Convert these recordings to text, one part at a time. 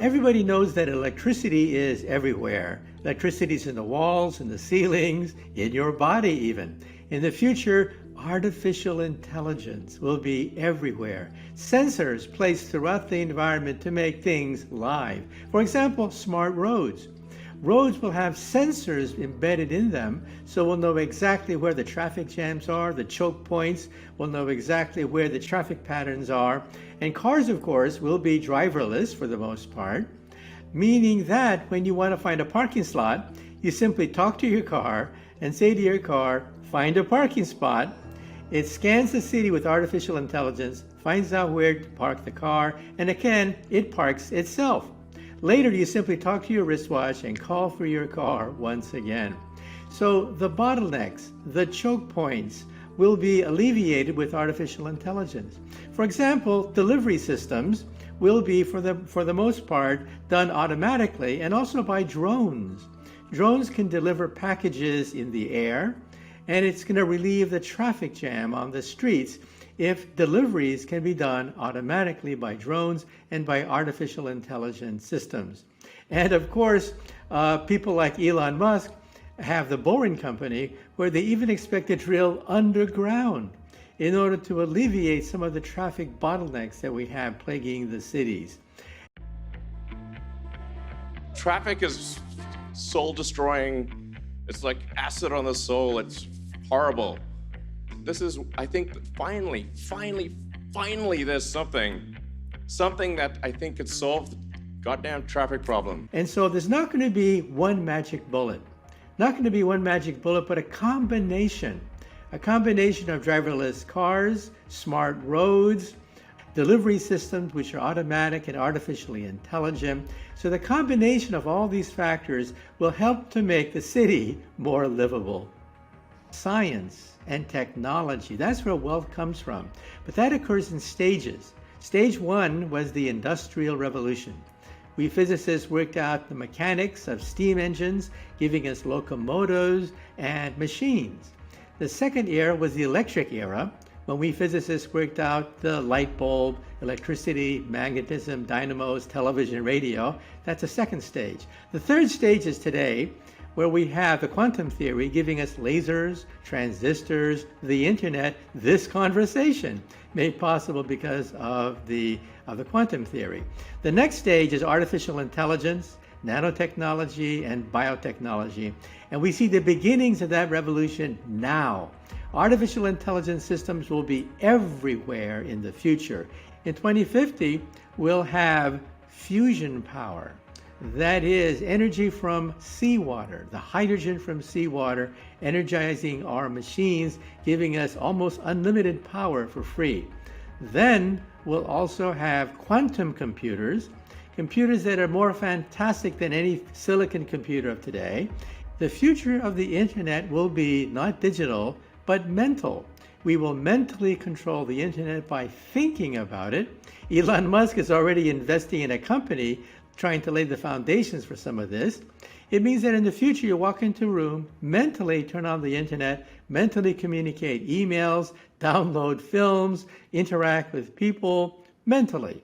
Everybody knows that electricity is everywhere. Electricity is in the walls, in the ceilings, in your body even. In the future, artificial intelligence will be everywhere. Sensors placed throughout the environment to make things live. For example, smart roads. Roads will have sensors embedded in them, so we'll know exactly where the traffic jams are, the choke points, we'll know exactly where the traffic patterns are. And cars, of course, will be driverless for the most part, meaning that when you want to find a parking slot, you simply talk to your car and say to your car, find a parking spot. It scans the city with artificial intelligence, finds out where to park the car, and again, it parks itself. Later, you simply talk to your wristwatch and call for your car once again. So the bottlenecks, the choke points, will be alleviated with artificial intelligence. For example, delivery systems will be, for the most part, done automatically and also by drones. Drones can deliver packages in the air, and it's going to relieve the traffic jam on the streets if deliveries can be done automatically by drones and by artificial intelligence systems. And of course, people like Elon Musk have the Boring Company, where they even expect to drill underground in order to alleviate some of the traffic bottlenecks that we have plaguing the cities. Traffic is soul destroying. It's like acid on the soul. It's horrible. This is, I think, finally, there's something that I think could solve the goddamn traffic problem. And so there's not going to be one magic bullet. Not going to be one magic bullet, but a combination of driverless cars, smart roads, delivery systems which are automatic and artificially intelligent. So the combination of all these factors will help to make the city more livable. Science and technology, that's where wealth comes from. But that occurs in stages. Stage one was the Industrial Revolution. We physicists worked out the mechanics of steam engines, giving us locomotives and machines. The second era was the electric era, when we physicists worked out the light bulb, electricity, magnetism, dynamos, television, radio. That's the second stage. The third stage is today, where we have the quantum theory giving us lasers, transistors, the internet, this conversation made possible because of the quantum theory. The next stage is artificial intelligence, nanotechnology, and biotechnology. And we see the beginnings of that revolution now. Artificial intelligence systems will be everywhere in the future. In 2050, we'll have fusion power. That is energy from seawater, the hydrogen from seawater, energizing our machines, giving us almost unlimited power for free. Then we'll also have quantum computers, computers that are more fantastic than any silicon computer of today. The future of the internet will be not digital, but mental. We will mentally control the internet by thinking about it. Elon Musk is already investing in a company trying to lay the foundations for some of this. It means that in the future, you walk into a room, mentally turn on the internet, mentally communicate emails, download films, interact with people mentally.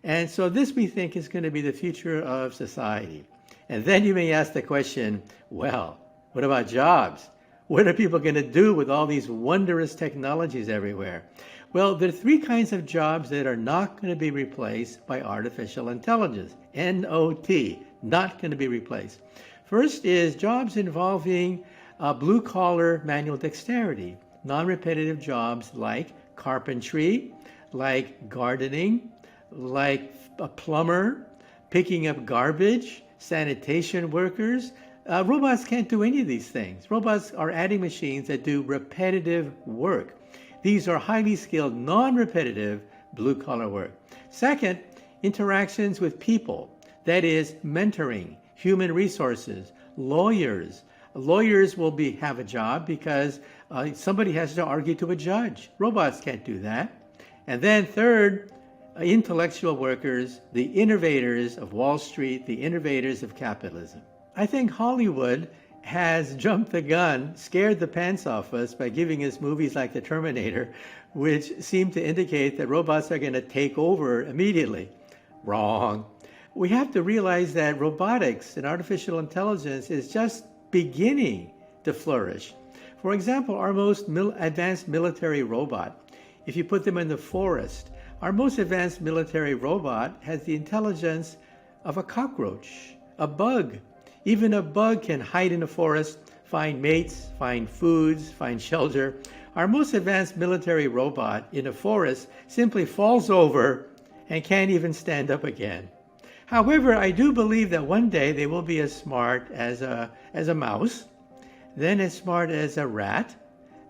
And so this, we think, is going to be the future of society. And then you may ask the question, well, what about jobs? What are people going to do with all these wondrous technologies everywhere? Well, there are three kinds of jobs that are not going to be replaced by artificial intelligence. N-O-T, not going to be replaced. First is jobs involving blue-collar manual dexterity, non-repetitive jobs like carpentry, like gardening, like a plumber, picking up garbage, sanitation workers. Robots can't do any of these things. Robots are adding machines that do repetitive work. These are highly skilled, non-repetitive blue-collar work. Second, interactions with people. That is mentoring, human resources, lawyers. Lawyers will have a job because somebody has to argue to a judge. Robots can't do that. And then third, intellectual workers, the innovators of Wall Street, the innovators of capitalism. I think Hollywood has jumped the gun, scared the pants off us by giving us movies like The Terminator, which seem to indicate that robots are going to take over immediately. Wrong. We have to realize that robotics and artificial intelligence is just beginning to flourish. For example, our most advanced military robot, if you put them in the forest, our most advanced military robot has the intelligence of a cockroach, a bug. Even a bug can hide in the forest, find mates, find foods, find shelter. Our most advanced military robot in a forest simply falls over and can't even stand up again. However, I do believe that one day they will be as smart as a mouse, then as smart as a rat,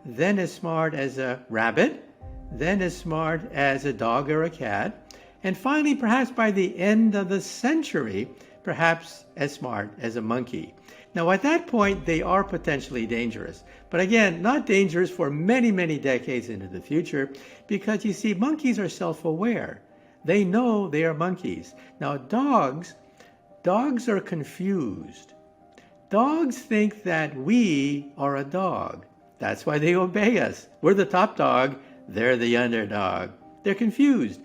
then as smart as a rabbit, then as smart as a dog or a cat, and finally, perhaps by the end of the century, perhaps as smart as a monkey. Now, at that point, they are potentially dangerous. But again, not dangerous for many, many decades into the future, because you see, monkeys are self-aware. They know they are monkeys. Now, dogs are confused. Dogs think that we are a dog. That's why they obey us. We're the top dog, they're the underdog. They're confused.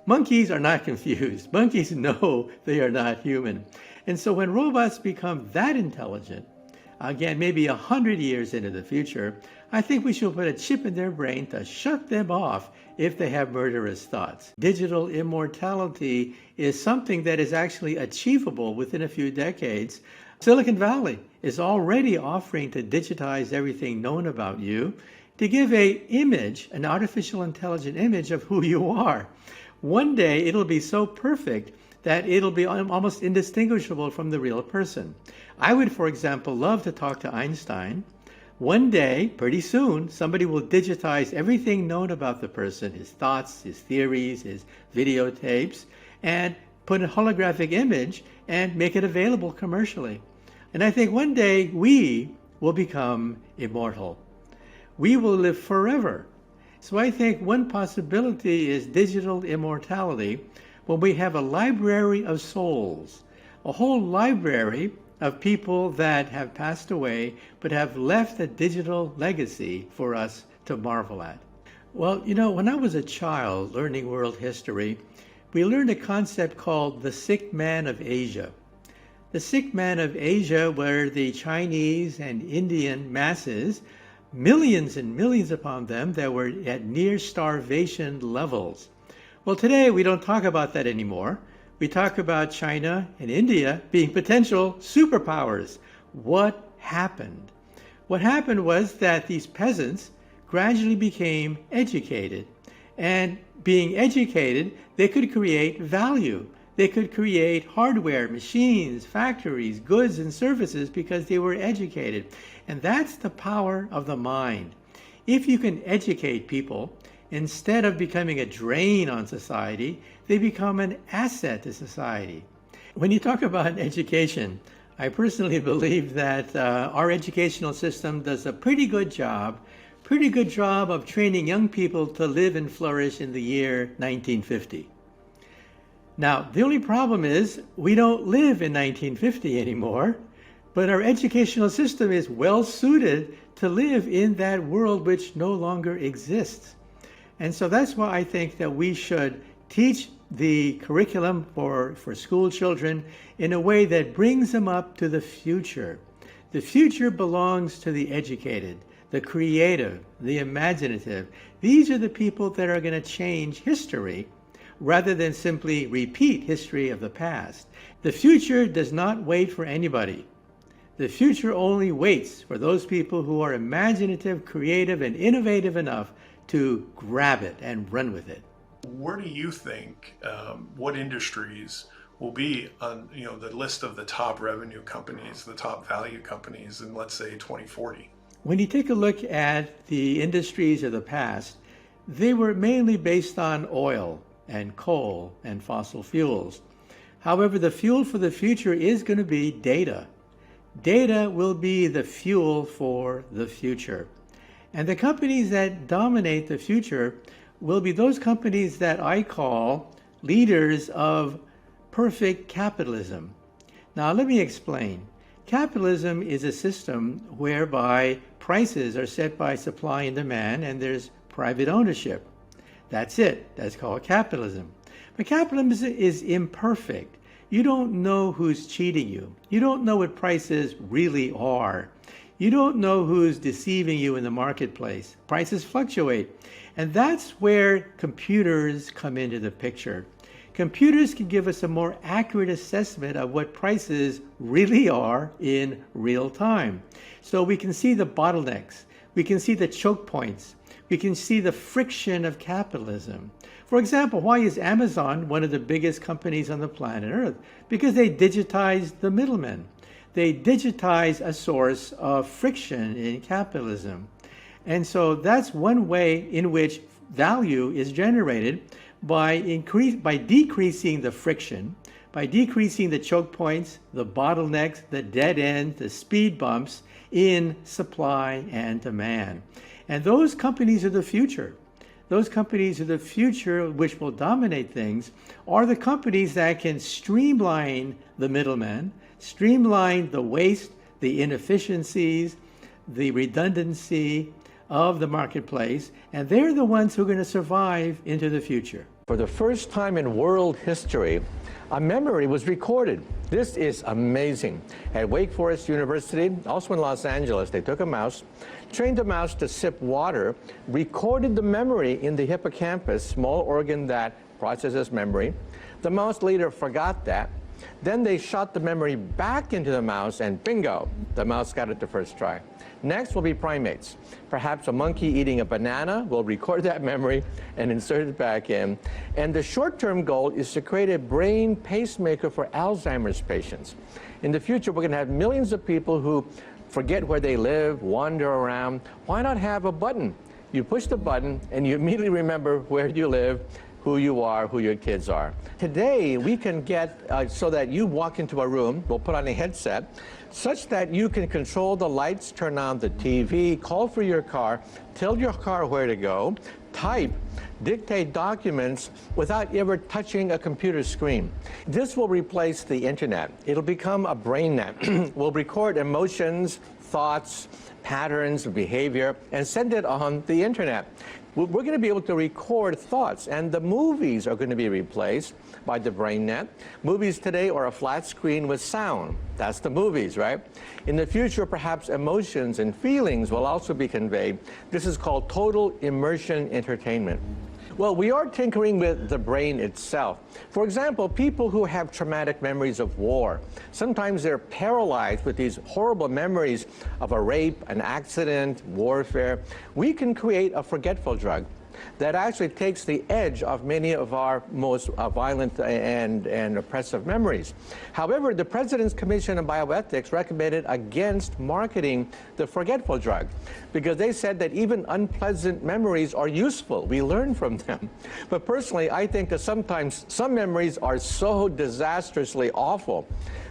Monkeys are not confused. Monkeys know they are not human. And so when robots become that intelligent, again, maybe 100 years into the future, I think we should put a chip in their brain to shut them off if they have murderous thoughts. Digital immortality is something that is actually achievable within a few decades. Silicon Valley is already offering to digitize everything known about you, to give an artificial intelligent image of who you are. One day it'll be so perfect that it'll be almost indistinguishable from the real person. I would, for example, love to talk to Einstein. One day, pretty soon, somebody will digitize everything known about the person, his thoughts, his theories, his videotapes, and put a holographic image and make it available commercially. And I think one day we will become immortal. We will live forever. So I think one possibility is digital immortality, when we have a library of souls, a whole library of people that have passed away but have left a digital legacy for us to marvel at. Well, when I was a child learning world history, we learned a concept called the sick man of Asia. The sick man of Asia were the Chinese and Indian masses, millions and millions upon them that were at near starvation levels. Well, today we don't talk about that anymore. We talk about China and India being potential superpowers. What happened? What happened was that these peasants gradually became educated. And being educated, they could create value. They could create hardware, machines, factories, goods, and services because they were educated. And that's the power of the mind. If you can educate people, instead of becoming a drain on society, they become an asset to society. When you talk about education, I personally believe that our educational system does a pretty good job of training young people to live and flourish in the year 1950. Now, the only problem is we don't live in 1950 anymore, but our educational system is well suited to live in that world which no longer exists. And so that's why I think that we should teach the curriculum for school children in a way that brings them up to the future. The future belongs to the educated, the creative, the imaginative. These are the people that are going to change history rather than simply repeat history of the past. The future does not wait for anybody. The future only waits for those people who are imaginative, creative, and innovative enough to grab it and run with it. Where do you think, what industries will be on the list of the top revenue companies, the top value companies in, let's say, 2040? When you take a look at the industries of the past, they were mainly based on oil and coal and fossil fuels. However, the fuel for the future is going to be data. Data will be the fuel for the future. And the companies that dominate the future will be those companies that I call leaders of perfect capitalism. Now, let me explain. Capitalism is a system whereby prices are set by supply and demand, and there's private ownership. That's it. That's called capitalism. But capitalism is imperfect. You don't know who's cheating you. You don't know what prices really are. You don't know who's deceiving you in the marketplace. Prices fluctuate. And that's where computers come into the picture. Computers can give us a more accurate assessment of what prices really are in real time. So we can see the bottlenecks. We can see the choke points. We can see the friction of capitalism. For example, why is Amazon one of the biggest companies on the planet Earth? Because they digitized the middlemen. They digitize a source of friction in capitalism. And so that's one way in which value is generated by decreasing the friction, by decreasing the choke points, the bottlenecks, the dead ends, the speed bumps in supply and demand. And those companies are the future. Those companies are the future which will dominate things, are the companies that can streamline the middleman, streamline the waste, the inefficiencies, the redundancy of the marketplace, and they're the ones who are going to survive into the future. For the first time in world history, a memory was recorded. This is amazing. At Wake Forest University, also in Los Angeles, they took a mouse, trained the mouse to sip water, recorded the memory in the hippocampus, small organ that processes memory. The mouse later forgot that. Then they shot the memory back into the mouse, and bingo, the mouse got it the first try. Next will be primates. Perhaps a monkey eating a banana will record that memory and insert it back in. And the short-term goal is to create a brain pacemaker for Alzheimer's patients. In the future, we're going to have millions of people who forget where they live, wander around. Why not have a button? You push the button, and you immediately remember where you live, who you are, who your kids are. Today, we can get so that you walk into a room, we'll put on a headset, such that you can control the lights, turn on the TV, call for your car, tell your car where to go, type, dictate documents without ever touching a computer screen. This will replace the internet. It'll become a brain net. We'll record emotions, thoughts, patterns of behavior, and send it on the internet. We're going to be able to record thoughts, and the movies are going to be replaced by the brain net. Movies today are a flat screen with sound. That's the movies, right? In the future, perhaps emotions and feelings will also be conveyed. This is called total immersion entertainment. Well, we are tinkering with the brain itself. For example, people who have traumatic memories of war, sometimes they're paralyzed with these horrible memories of a rape, an accident, warfare. We can create a forgetful drug that actually takes the edge of many of our most violent and oppressive memories. However, the President's Commission on Bioethics recommended against marketing the forgetful drug because they said that even unpleasant memories are useful. We learn from them. But personally, I think that sometimes some memories are so disastrously awful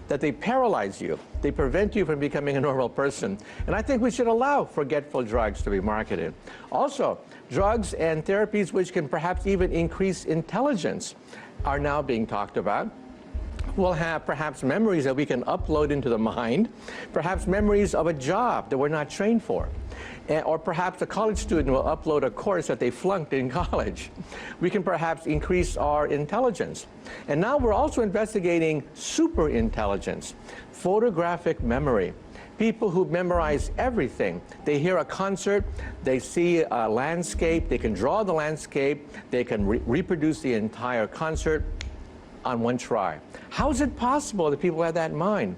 that they paralyze you. They prevent you from becoming a normal person. And I think we should allow forgetful drugs to be marketed. Also, drugs and therapies which can perhaps even increase intelligence are now being talked about. We'll have perhaps memories that we can upload into the mind, perhaps memories of a job that we're not trained for. Or perhaps a college student will upload a course that they flunked in college. We can perhaps increase our intelligence. And now we're also investigating super intelligence, photographic memory. People who memorize everything. They hear a concert, they see a landscape, they can draw the landscape, they can reproduce the entire concert on one try. How is it possible that people have that in mind?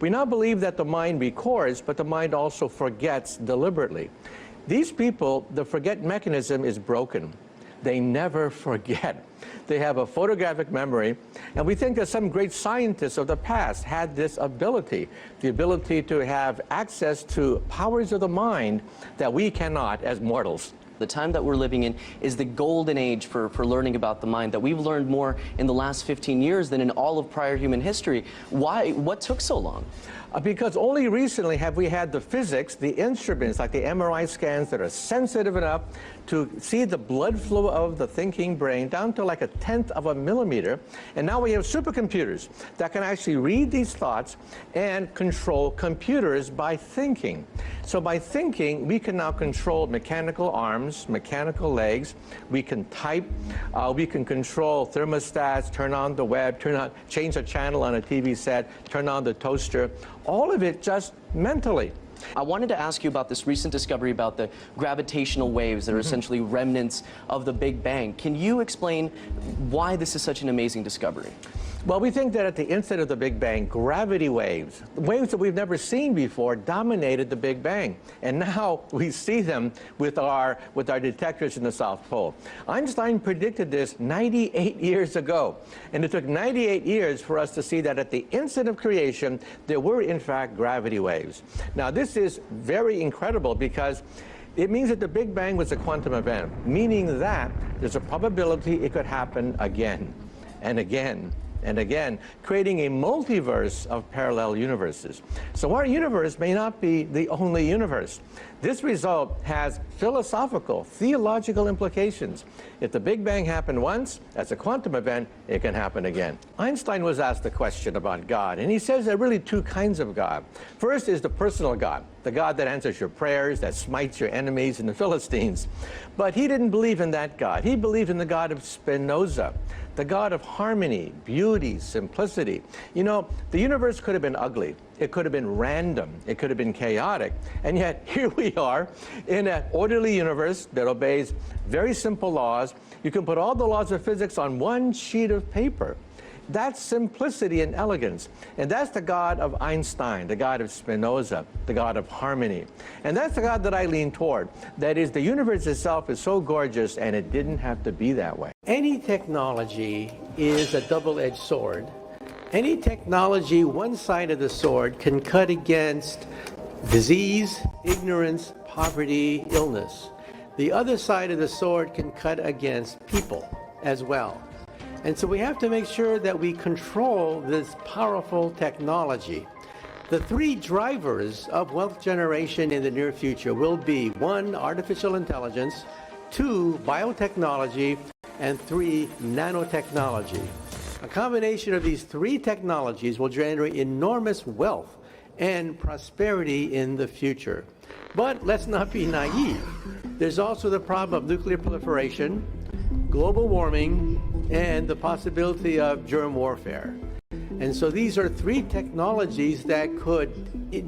We now believe that the mind records, but the mind also forgets deliberately. These people, the forget mechanism is broken. They never forget. They have a photographic memory, and we think that some great scientists of the past had this ability, the ability to have access to powers of the mind that we cannot as mortals. The time that we're living in is the golden age for learning about the mind, that we've learned more in the last 15 years than in all of prior human history. Why? What took so long? Because only recently have we had the physics, the instruments like the MRI scans that are sensitive enough to see the blood flow of the thinking brain down to like 1/10 of a millimeter. And now we have supercomputers that can actually read these thoughts and control computers by thinking. So by thinking, we can now control mechanical arms, arms, mechanical legs. We can type. We can control thermostats, turn on the web, change the channel on a TV set, turn on the toaster. All of it just mentally. I wanted to ask you about this recent discovery about the gravitational waves that are essentially remnants of the Big Bang. Can you explain why this is such an amazing discovery? Well, we think that at the inset of the Big Bang, gravity waves that we've never seen before, dominated the Big Bang. And now we see them with our detectors in the South Pole. Einstein predicted this 98 years ago. And it took 98 years for us to see that at the inset of creation, there were, in fact, gravity waves. Now, this is very incredible because it means that the Big Bang was a quantum event, meaning that there's a probability it could happen again and again and again, creating a multiverse of parallel universes. So our universe may not be the only universe. This result has philosophical, theological implications. If the Big Bang happened once, as a quantum event, it can happen again. Einstein was asked a question about God, and he says there are really two kinds of God. First is the personal God, the God that answers your prayers, that smites your enemies and the Philistines. But he didn't believe in that God. He believed in the God of Spinoza, the God of harmony, beauty, simplicity. You know, the universe could have been ugly. It could have been random. It could have been chaotic. And yet, here we are in an orderly universe that obeys very simple laws. You can put all the laws of physics on one sheet of paper. That's simplicity and elegance. And that's the God of Einstein, the God of Spinoza, the God of harmony. And that's the God that I lean toward. That is, the universe itself is so gorgeous, and it didn't have to be that way. Any technology is a double-edged sword. Any technology, one side of the sword, can cut against disease, ignorance, poverty, illness. The other side of the sword can cut against people as well. And so we have to make sure that we control this powerful technology. The three drivers of wealth generation in the near future will be 1, artificial intelligence, 2, biotechnology, and 3, nanotechnology. A combination of these three technologies will generate enormous wealth and prosperity in the future. But let's not be naive. There's also the problem of nuclear proliferation, global warming, and the possibility of germ warfare. And so these are three technologies that could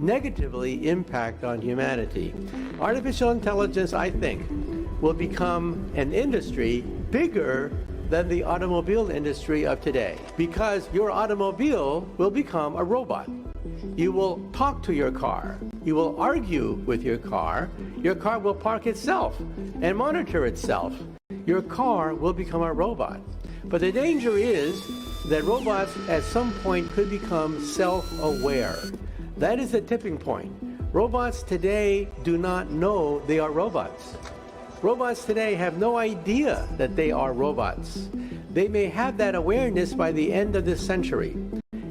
negatively impact on humanity. Artificial intelligence, I think, will become an industry bigger than the automobile industry of today, because your automobile will become a robot. You will talk to your car. You will argue with your car. Your car will park itself and monitor itself. Your car will become a robot. But the danger is that robots at some point could become self-aware. That is the tipping point. Robots today do not know they are robots. Robots today have no idea that they are robots. They may have that awareness by the end of this century.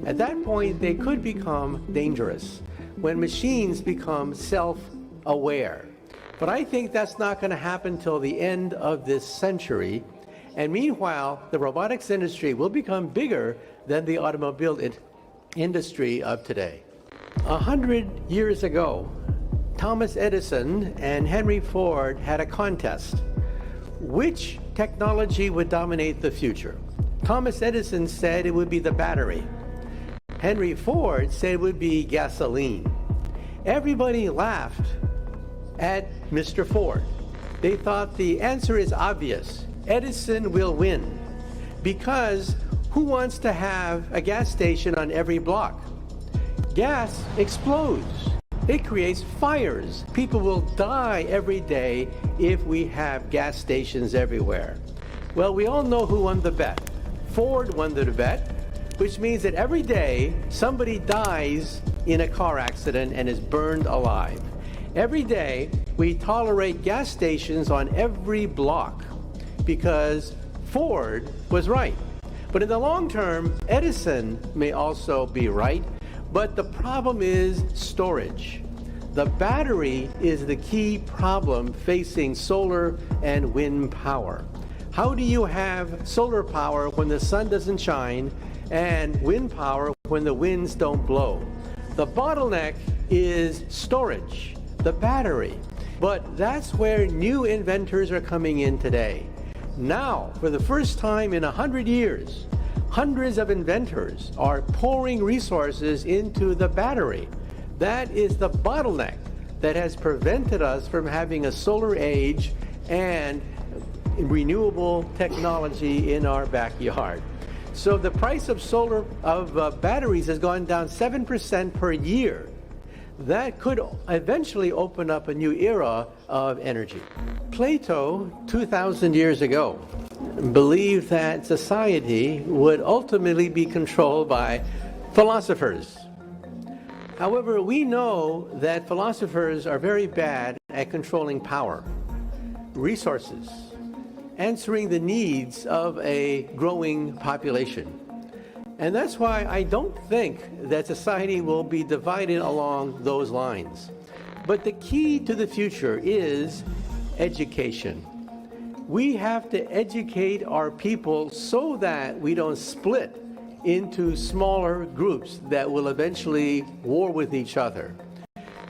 At that point, they could become dangerous when machines become self-aware. But I think that's not going to happen till the end of this century. And meanwhile, the robotics industry will become bigger than the automobile industry of today. 100 years ago, Thomas Edison and Henry Ford had a contest. Which technology would dominate the future? Thomas Edison said it would be the battery. Henry Ford said it would be gasoline. Everybody laughed at Mr. Ford. They thought the answer is obvious. Edison will win. Because who wants to have a gas station on every block? Gas explodes. It creates fires. People will die every day if we have gas stations everywhere. Well, we all know who won the bet. Ford won the bet, which means that every day somebody dies in a car accident and is burned alive. Every day we tolerate gas stations on every block because Ford was right. But in the long term, Edison may also be right. But the problem is storage. The battery is the key problem facing solar and wind power. How do you have solar power when the sun doesn't shine and wind power when the winds don't blow? The bottleneck is storage, the battery. But that's where new inventors are coming in today. Now, for the first time in 100 years, hundreds of inventors are pouring resources into the battery. That is the bottleneck that has prevented us from having a solar age and renewable technology in our backyard. So the price of batteries has gone down 7% per year. That could eventually open up a new era of energy. Plato, 2,000 years ago, believed that society would ultimately be controlled by philosophers. However, we know that philosophers are very bad at controlling power, resources, answering the needs of a growing population. And that's why I don't think that society will be divided along those lines. But the key to the future is education. We have to educate our people so that we don't split into smaller groups that will eventually war with each other.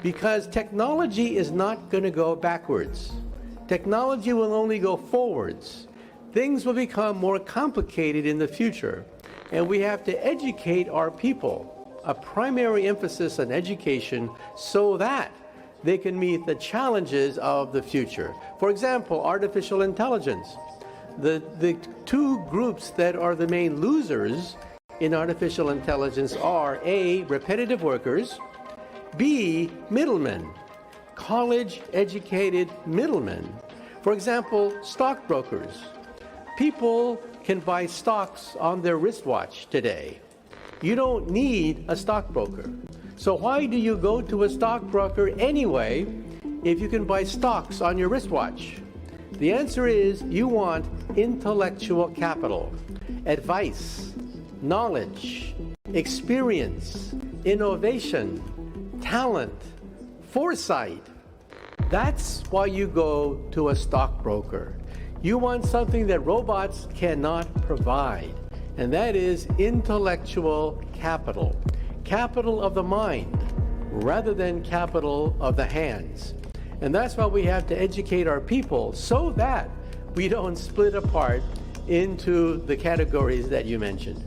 Because technology is not going to go backwards. Technology will only go forwards. Things will become more complicated in the future. And we have to educate our people, a primary emphasis on education, so that they can meet the challenges of the future. For example, artificial intelligence. The two groups that are the main losers in artificial intelligence are A, repetitive workers, B, middlemen, college-educated middlemen. For example, stockbrokers. People can buy stocks on their wristwatch today. You don't need a stockbroker. So why do you go to a stockbroker anyway if you can buy stocks on your wristwatch? The answer is you want intellectual capital, advice, knowledge, experience, innovation, talent, foresight. That's why you go to a stockbroker. You want something that robots cannot provide, and that is intellectual capital. Capital of the mind, rather than capital of the hands. And that's why we have to educate our people so that we don't split apart into the categories that you mentioned.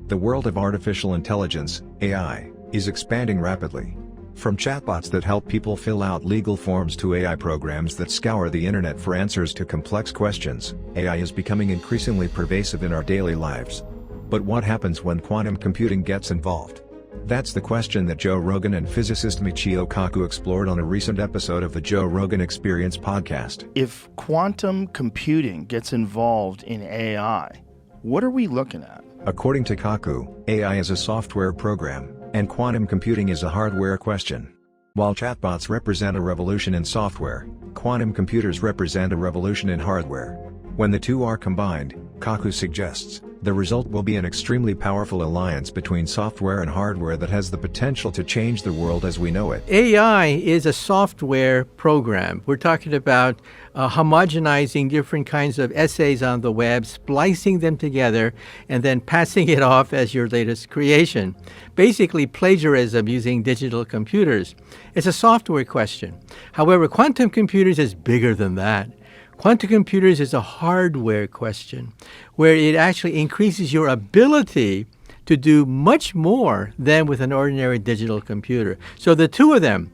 The world of artificial intelligence, AI, is expanding rapidly. From chatbots that help people fill out legal forms to AI programs that scour the internet for answers to complex questions, AI is becoming increasingly pervasive in our daily lives. But what happens when quantum computing gets involved? That's the question that Joe Rogan and physicist Michio Kaku explored on a recent episode of the Joe Rogan Experience podcast. If quantum computing gets involved in AI, what are we looking at? According to Kaku, AI is a software program, and quantum computing is a hardware question. While chatbots represent a revolution in software, quantum computers represent a revolution in hardware. When the two are combined, Kaku suggests, the result will be an extremely powerful alliance between software and hardware that has the potential to change the world as we know it. AI is a software program. We're talking about homogenizing different kinds of essays on the web, splicing them together, and then passing it off as your latest creation. Basically, plagiarism using digital computers. It's a software question. However, quantum computers is bigger than that. Quantum computers is a hardware question where it actually increases your ability to do much more than with an ordinary digital computer. So the two of them,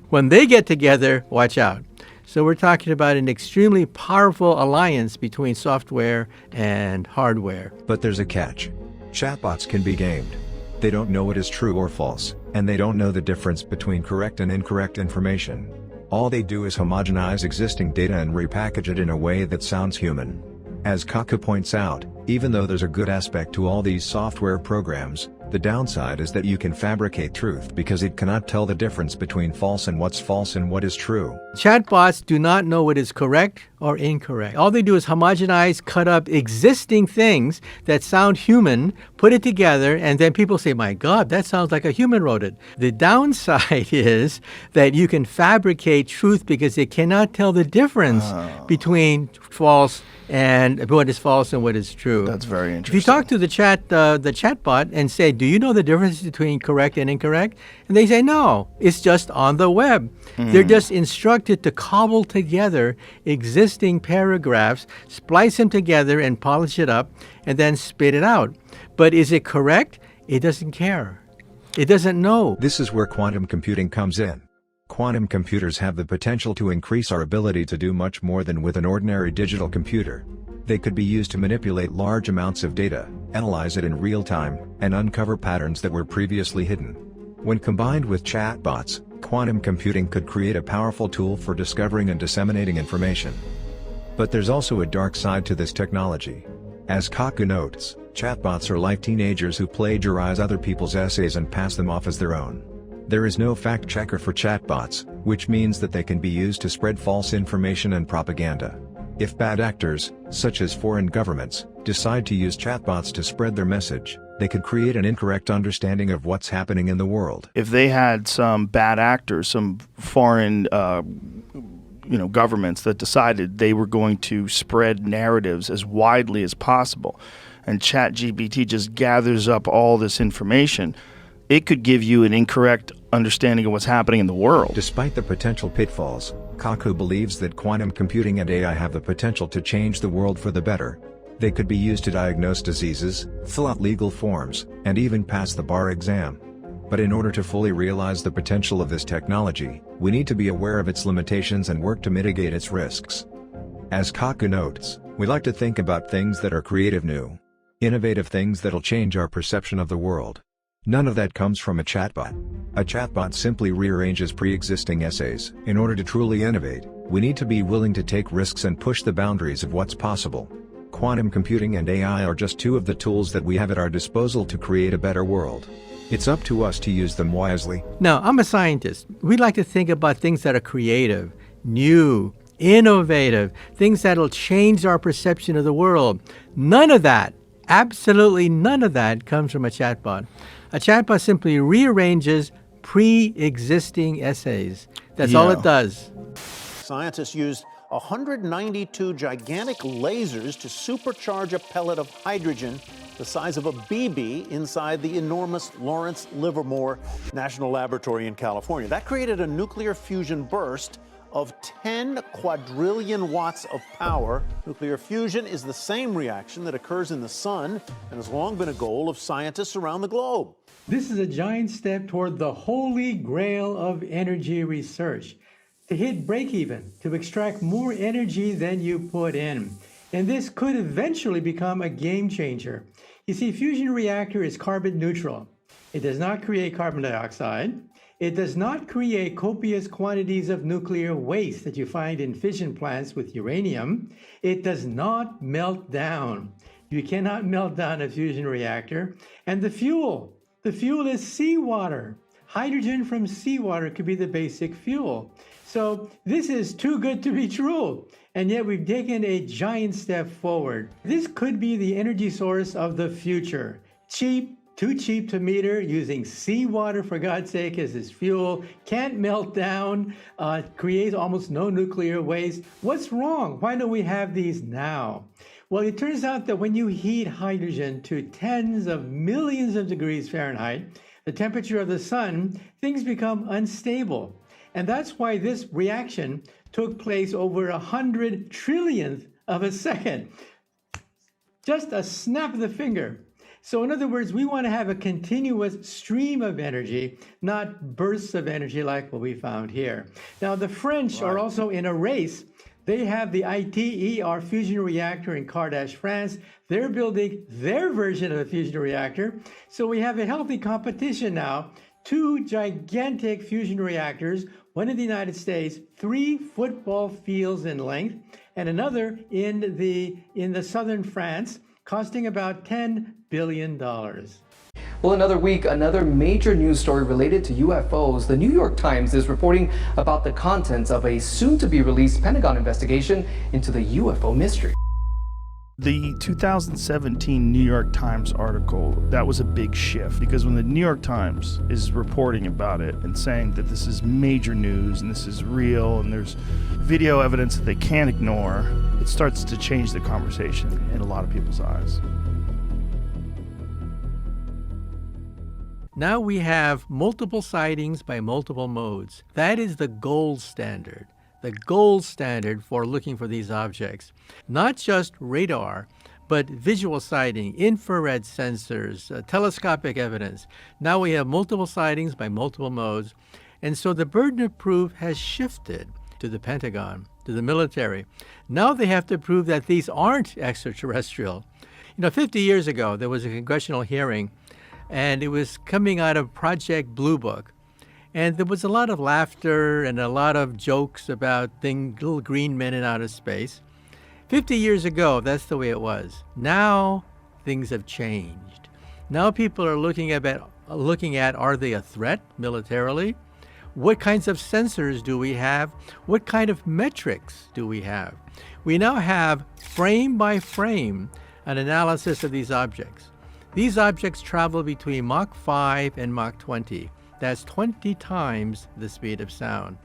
when they get together, watch out. So we're talking about an extremely powerful alliance between software and hardware. But there's a catch. Chatbots can be gamed. They don't know what is true or false, and they don't know the difference between correct and incorrect information. All they do is homogenize existing data and repackage it in a way that sounds human. As Kaku points out, even though there's a good aspect to all these software programs, the downside is that you can fabricate truth because it cannot tell the difference between false and what is true. Chatbots do not know what is correct or incorrect. All they do is homogenize, cut up existing things that sound human, put it together, and then people say, my God, that sounds like a human wrote it. The downside is that you can fabricate truth because it cannot tell the difference between false and what is false and what is true. That's very interesting. If you talk to the chatbot and say, do you know the difference between correct and incorrect? And they say, no, it's just on the web. They're just instructed to cobble together existing paragraphs, splice them together and polish it up, and then spit it out. But is it correct? It doesn't care. It doesn't know. This is where quantum computing comes in. Quantum computers have the potential to increase our ability to do much more than with an ordinary digital computer. They could be used to manipulate large amounts of data, analyze it in real time, and uncover patterns that were previously hidden. When combined with chatbots, quantum computing could create a powerful tool for discovering and disseminating information. But there's also a dark side to this technology. As Kaku notes, chatbots are like teenagers who plagiarize other people's essays and pass them off as their own. There is no fact checker for chatbots, which means that they can be used to spread false information and propaganda. If bad actors, such as foreign governments, decide to use chatbots to spread their message, they could create an incorrect understanding of what's happening in the world. If they had some bad actors, some foreign governments that decided they were going to spread narratives as widely as possible, and ChatGPT just gathers up all this information, it could give you an incorrect understanding of what's happening in the world. Despite the potential pitfalls, Kaku believes that quantum computing and AI have the potential to change the world for the better. They could be used to diagnose diseases, fill out legal forms, and even pass the bar exam. But in order to fully realize the potential of this technology, we need to be aware of its limitations and work to mitigate its risks. As Kaku notes, we like to think about things that are creative, new, innovative things that'll change our perception of the world. None of that comes from a chatbot. A chatbot simply rearranges pre-existing essays. In order to truly innovate, we need to be willing to take risks and push the boundaries of what's possible. Quantum computing and AI are just two of the tools that we have at our disposal to create a better world. It's up to us to use them wisely. Now, I'm a scientist. We like to think about things that are creative, new, innovative, things that'll change our perception of the world. None of that, absolutely none of that, comes from a chatbot. A chatbot simply rearranges pre-existing essays. That's all it does. Scientists used 192 gigantic lasers to supercharge a pellet of hydrogen the size of a BB inside the enormous Lawrence Livermore National Laboratory in California. That created a nuclear fusion burst of 10 quadrillion watts of power. Nuclear fusion is the same reaction that occurs in the sun and has long been a goal of scientists around the globe. This is a giant step toward the holy grail of energy research. To hit break-even, to extract more energy than you put in. And this could eventually become a game changer. You see, fusion reactor is carbon neutral. It does not create carbon dioxide. It does not create copious quantities of nuclear waste that you find in fission plants with uranium. It does not melt down. You cannot melt down a fusion reactor. And the fuel is seawater. Hydrogen from seawater could be the basic fuel. So this is too good to be true. And yet we've taken a giant step forward. This could be the energy source of the future. Cheap, too cheap to meter, using seawater, for God's sake, as its fuel, can't melt down, creates almost no nuclear waste. What's wrong? Why don't we have these now? Well, it turns out that when you heat hydrogen to tens of millions of degrees Fahrenheit, the temperature of the sun, things become unstable. And that's why this reaction took place over 100 trillionth of a second. Just a snap of the finger. So in other words, we want to have a continuous stream of energy, not bursts of energy like what we found here. Now, the French are also in a race. They have the ITER fusion reactor in Cardache, France. They're building their version of a fusion reactor. So we have a healthy competition now. 2 gigantic fusion reactors, one in the United States, 3 football fields in length, and another in the southern France, costing about $10 billion. Well, another week, another major news story related to UFOs. The New York Times is reporting about the contents of a soon-to-be-released Pentagon investigation into the UFO mystery. The 2017 New York Times article, that was a big shift, because when the New York Times is reporting about it and saying that this is major news and this is real and there's video evidence that they can't ignore, it starts to change the conversation in a lot of people's eyes. Now we have multiple sightings by multiple modes. That is the gold standard for looking for these objects. Not just radar, but visual sighting, infrared sensors, telescopic evidence. Now we have multiple sightings by multiple modes. And so the burden of proof has shifted to the Pentagon, to the military. Now they have to prove that these aren't extraterrestrial. 50 years ago, there was a congressional hearing, and it was coming out of Project Blue Book. And there was a lot of laughter and a lot of jokes about little green men in outer space. 50 years ago, that's the way it was. Now, things have changed. Now people are looking at, are they a threat militarily? What kinds of sensors do we have? What kind of metrics do we have? We now have, frame by frame, an analysis of these objects. These objects travel between Mach 5 and Mach 20. That's 20 times the speed of sound.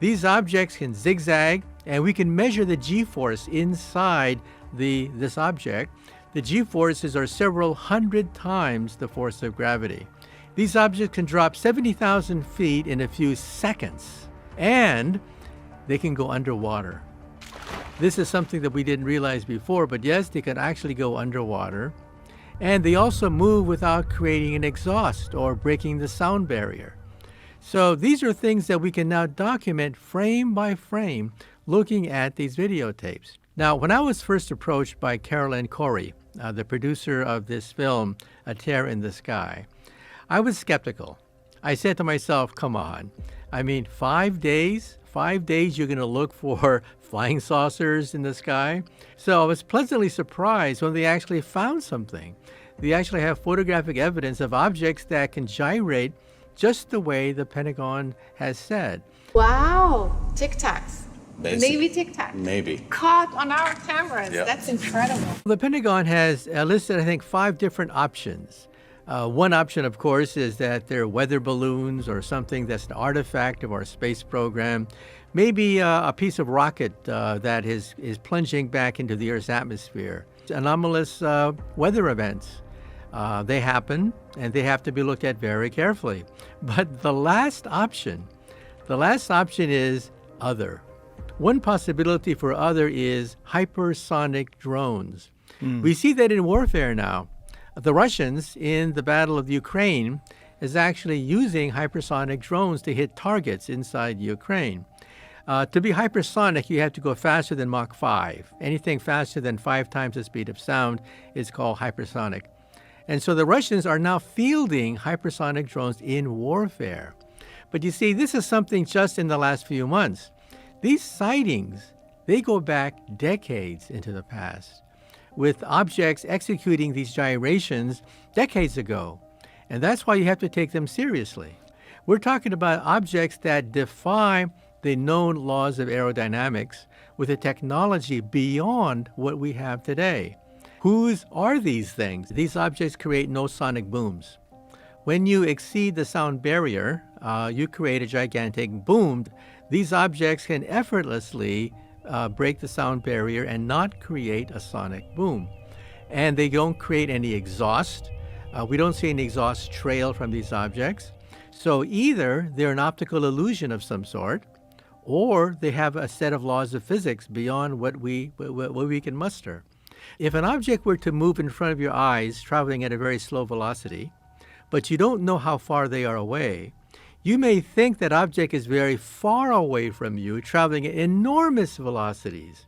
These objects can zigzag, and we can measure the g-force inside this object. The g-forces are several hundred times the force of gravity. These objects can drop 70,000 feet in a few seconds, and they can go underwater. This is something that we didn't realize before, but yes, they can actually go underwater. And they also move without creating an exhaust or breaking the sound barrier. So these are things that we can now document frame by frame looking at these videotapes. Now, when I was first approached by Carolyn Corey, the producer of this film, A Tear in the Sky, I was skeptical. I said to myself, come on. I mean, 5 days? 5 days you're going to look for flying saucers in the sky? So I was pleasantly surprised when they actually found something. They actually have photographic evidence of objects that can gyrate just the way the Pentagon has said. Wow, Tic Tacs. Basically, Maybe Tic Tacs. Maybe. Caught on our cameras. Yep. That's incredible. The Pentagon has listed, I think, 5 different options. One option, of course, is that they're weather balloons or something that's an artifact of our space program. Maybe a piece of rocket that is plunging back into the Earth's atmosphere. Anomalous weather events. They happen, and they have to be looked at very carefully. But the last option is other. One possibility for other is hypersonic drones. We see that in warfare now. The Russians in the Battle of Ukraine is actually using hypersonic drones to hit targets inside Ukraine. To be hypersonic, you have to go faster than Mach 5. Anything faster than 5 times the speed of sound is called hypersonic. And so the Russians are now fielding hypersonic drones in warfare. But you see, this is something just in the last few months. These sightings, they go back decades into the past, with objects executing these gyrations decades ago. And that's why you have to take them seriously. We're talking about objects that defy the known laws of aerodynamics with a technology beyond what we have today. Whose are these things? These objects create no sonic booms. When you exceed the sound barrier, you create a gigantic boom. These objects can effortlessly break the sound barrier and not create a sonic boom. And they don't create any exhaust. We don't see any exhaust trail from these objects. So either they're an optical illusion of some sort, or they have a set of laws of physics beyond what we can muster. If an object were to move in front of your eyes, traveling at a very slow velocity, but you don't know how far they are away, you may think that object is very far away from you, traveling at enormous velocities.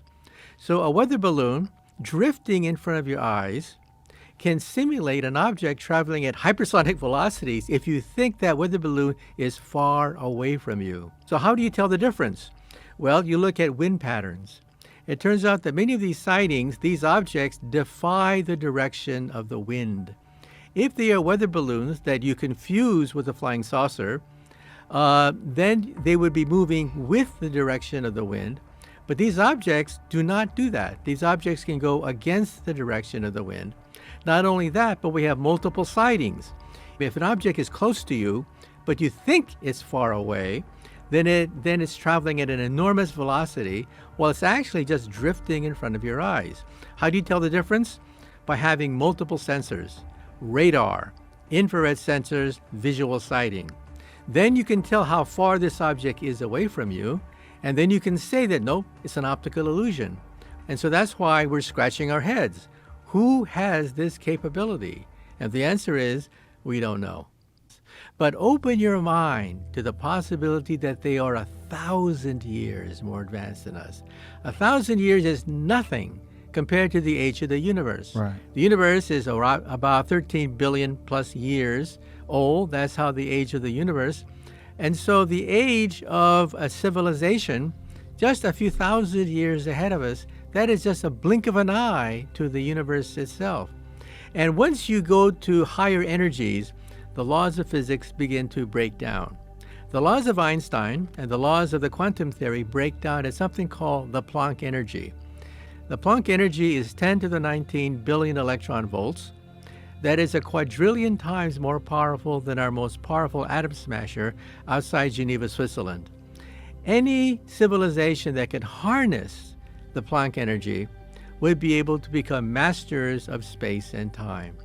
So a weather balloon drifting in front of your eyes can simulate an object traveling at hypersonic velocities if you think that weather balloon is far away from you. So how do you tell the difference? Well, you look at wind patterns. It turns out that many of these sightings, these objects defy the direction of the wind. If they are weather balloons that you confuse with a flying saucer, then they would be moving with the direction of the wind. But these objects do not do that. These objects can go against the direction of the wind. Not only that, but we have multiple sightings. If an object is close to you, but you think it's far away, then it's traveling at an enormous velocity while it's actually just drifting in front of your eyes. How do you tell the difference? By having multiple sensors, radar, infrared sensors, visual sighting. Then you can tell how far this object is away from you, and then you can say that, no, it's an optical illusion. And so that's why we're scratching our heads. Who has this capability? And the answer is, we don't know. But open your mind to the possibility that they are 1,000 years more advanced than us. 1,000 years is nothing compared to the age of the universe. Right. The universe is about 13 billion plus years old. That's how the age of the universe. And so the age of a civilization, just a few thousand years ahead of us, that is just a blink of an eye to the universe itself. And once you go to higher energies, the laws of physics begin to break down. The laws of Einstein and the laws of the quantum theory break down at something called the Planck energy. The Planck energy is 10 to the 19 billion electron volts. That is a quadrillion times more powerful than our most powerful atom smasher outside Geneva, Switzerland. Any civilization that could harness the Planck energy would be able to become masters of space and time.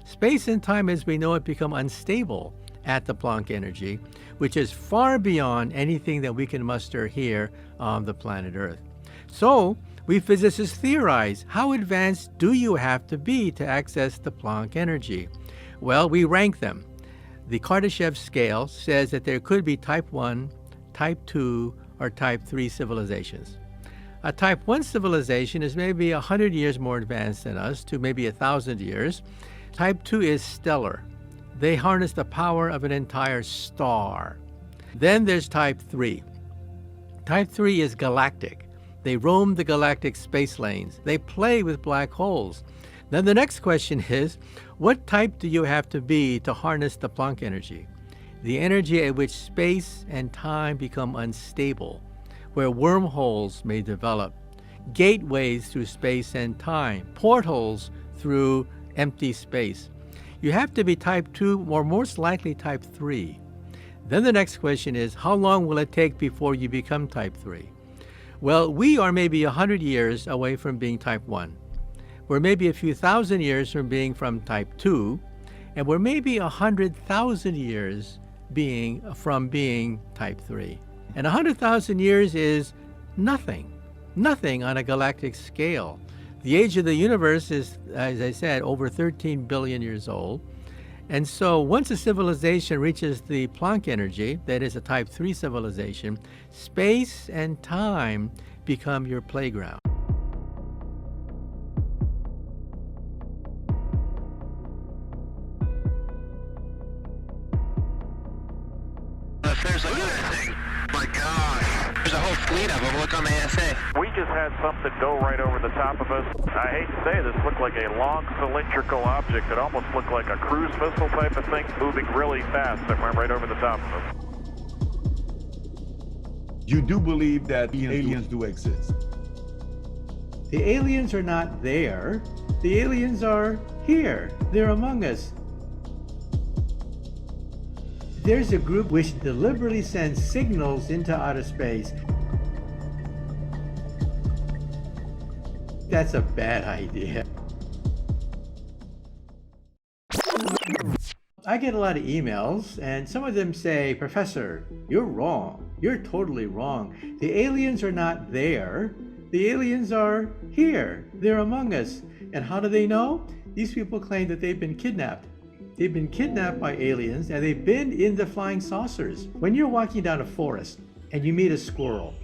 Space and time as we know it become unstable at the Planck energy, which is far beyond anything that we can muster here on the planet Earth. So, we physicists theorize, how advanced do you have to be to access the Planck energy? Well, we rank them. The Kardashev scale says that there could be type 1, type 2, or type 3 civilizations. A type 1 civilization is maybe 100 years more advanced than us, to maybe 1,000 years. Type 2 is stellar. They harness the power of an entire star. Then there's type 3. Type 3 is galactic. They roam the galactic space lanes. They play with black holes. Then the next question is, what type do you have to be to harness the Planck energy? The energy at which space and time become unstable, where wormholes may develop, gateways through space and time, portals through empty space. You have to be type 2 or most likely type 3. Then the next question is, how long will it take before you become type 3? Well, we are maybe 100 years away from being type 1. We're maybe a few thousand years from being type 2, and we're maybe 100,000 years from being type 3. And 100,000 years is nothing on a galactic scale. The age of the universe is, as I said, over 13 billion years old. And so once a civilization reaches the Planck energy, that is a type 3 civilization, space and time become your playground. There's a thing. My God. There's a whole fleet of them. Look on the ASA. We just had something go right over the top of us. I hate to say this, looked like a long cylindrical object. It almost looked like a cruise missile type of thing, moving really fast. That went right over the top of us. You do believe that aliens do exist? The aliens are not there. The aliens are here. They're among us. There's a group which deliberately sends signals into outer space. That's a bad idea. I get a lot of emails, and some of them say, Professor, you're wrong. You're totally wrong. The aliens are not there. The aliens are here. They're among us. And how do they know? These people claim that they've been kidnapped. They've been kidnapped by aliens, and they've been in the flying saucers. When you're walking down a forest and you meet a squirrel,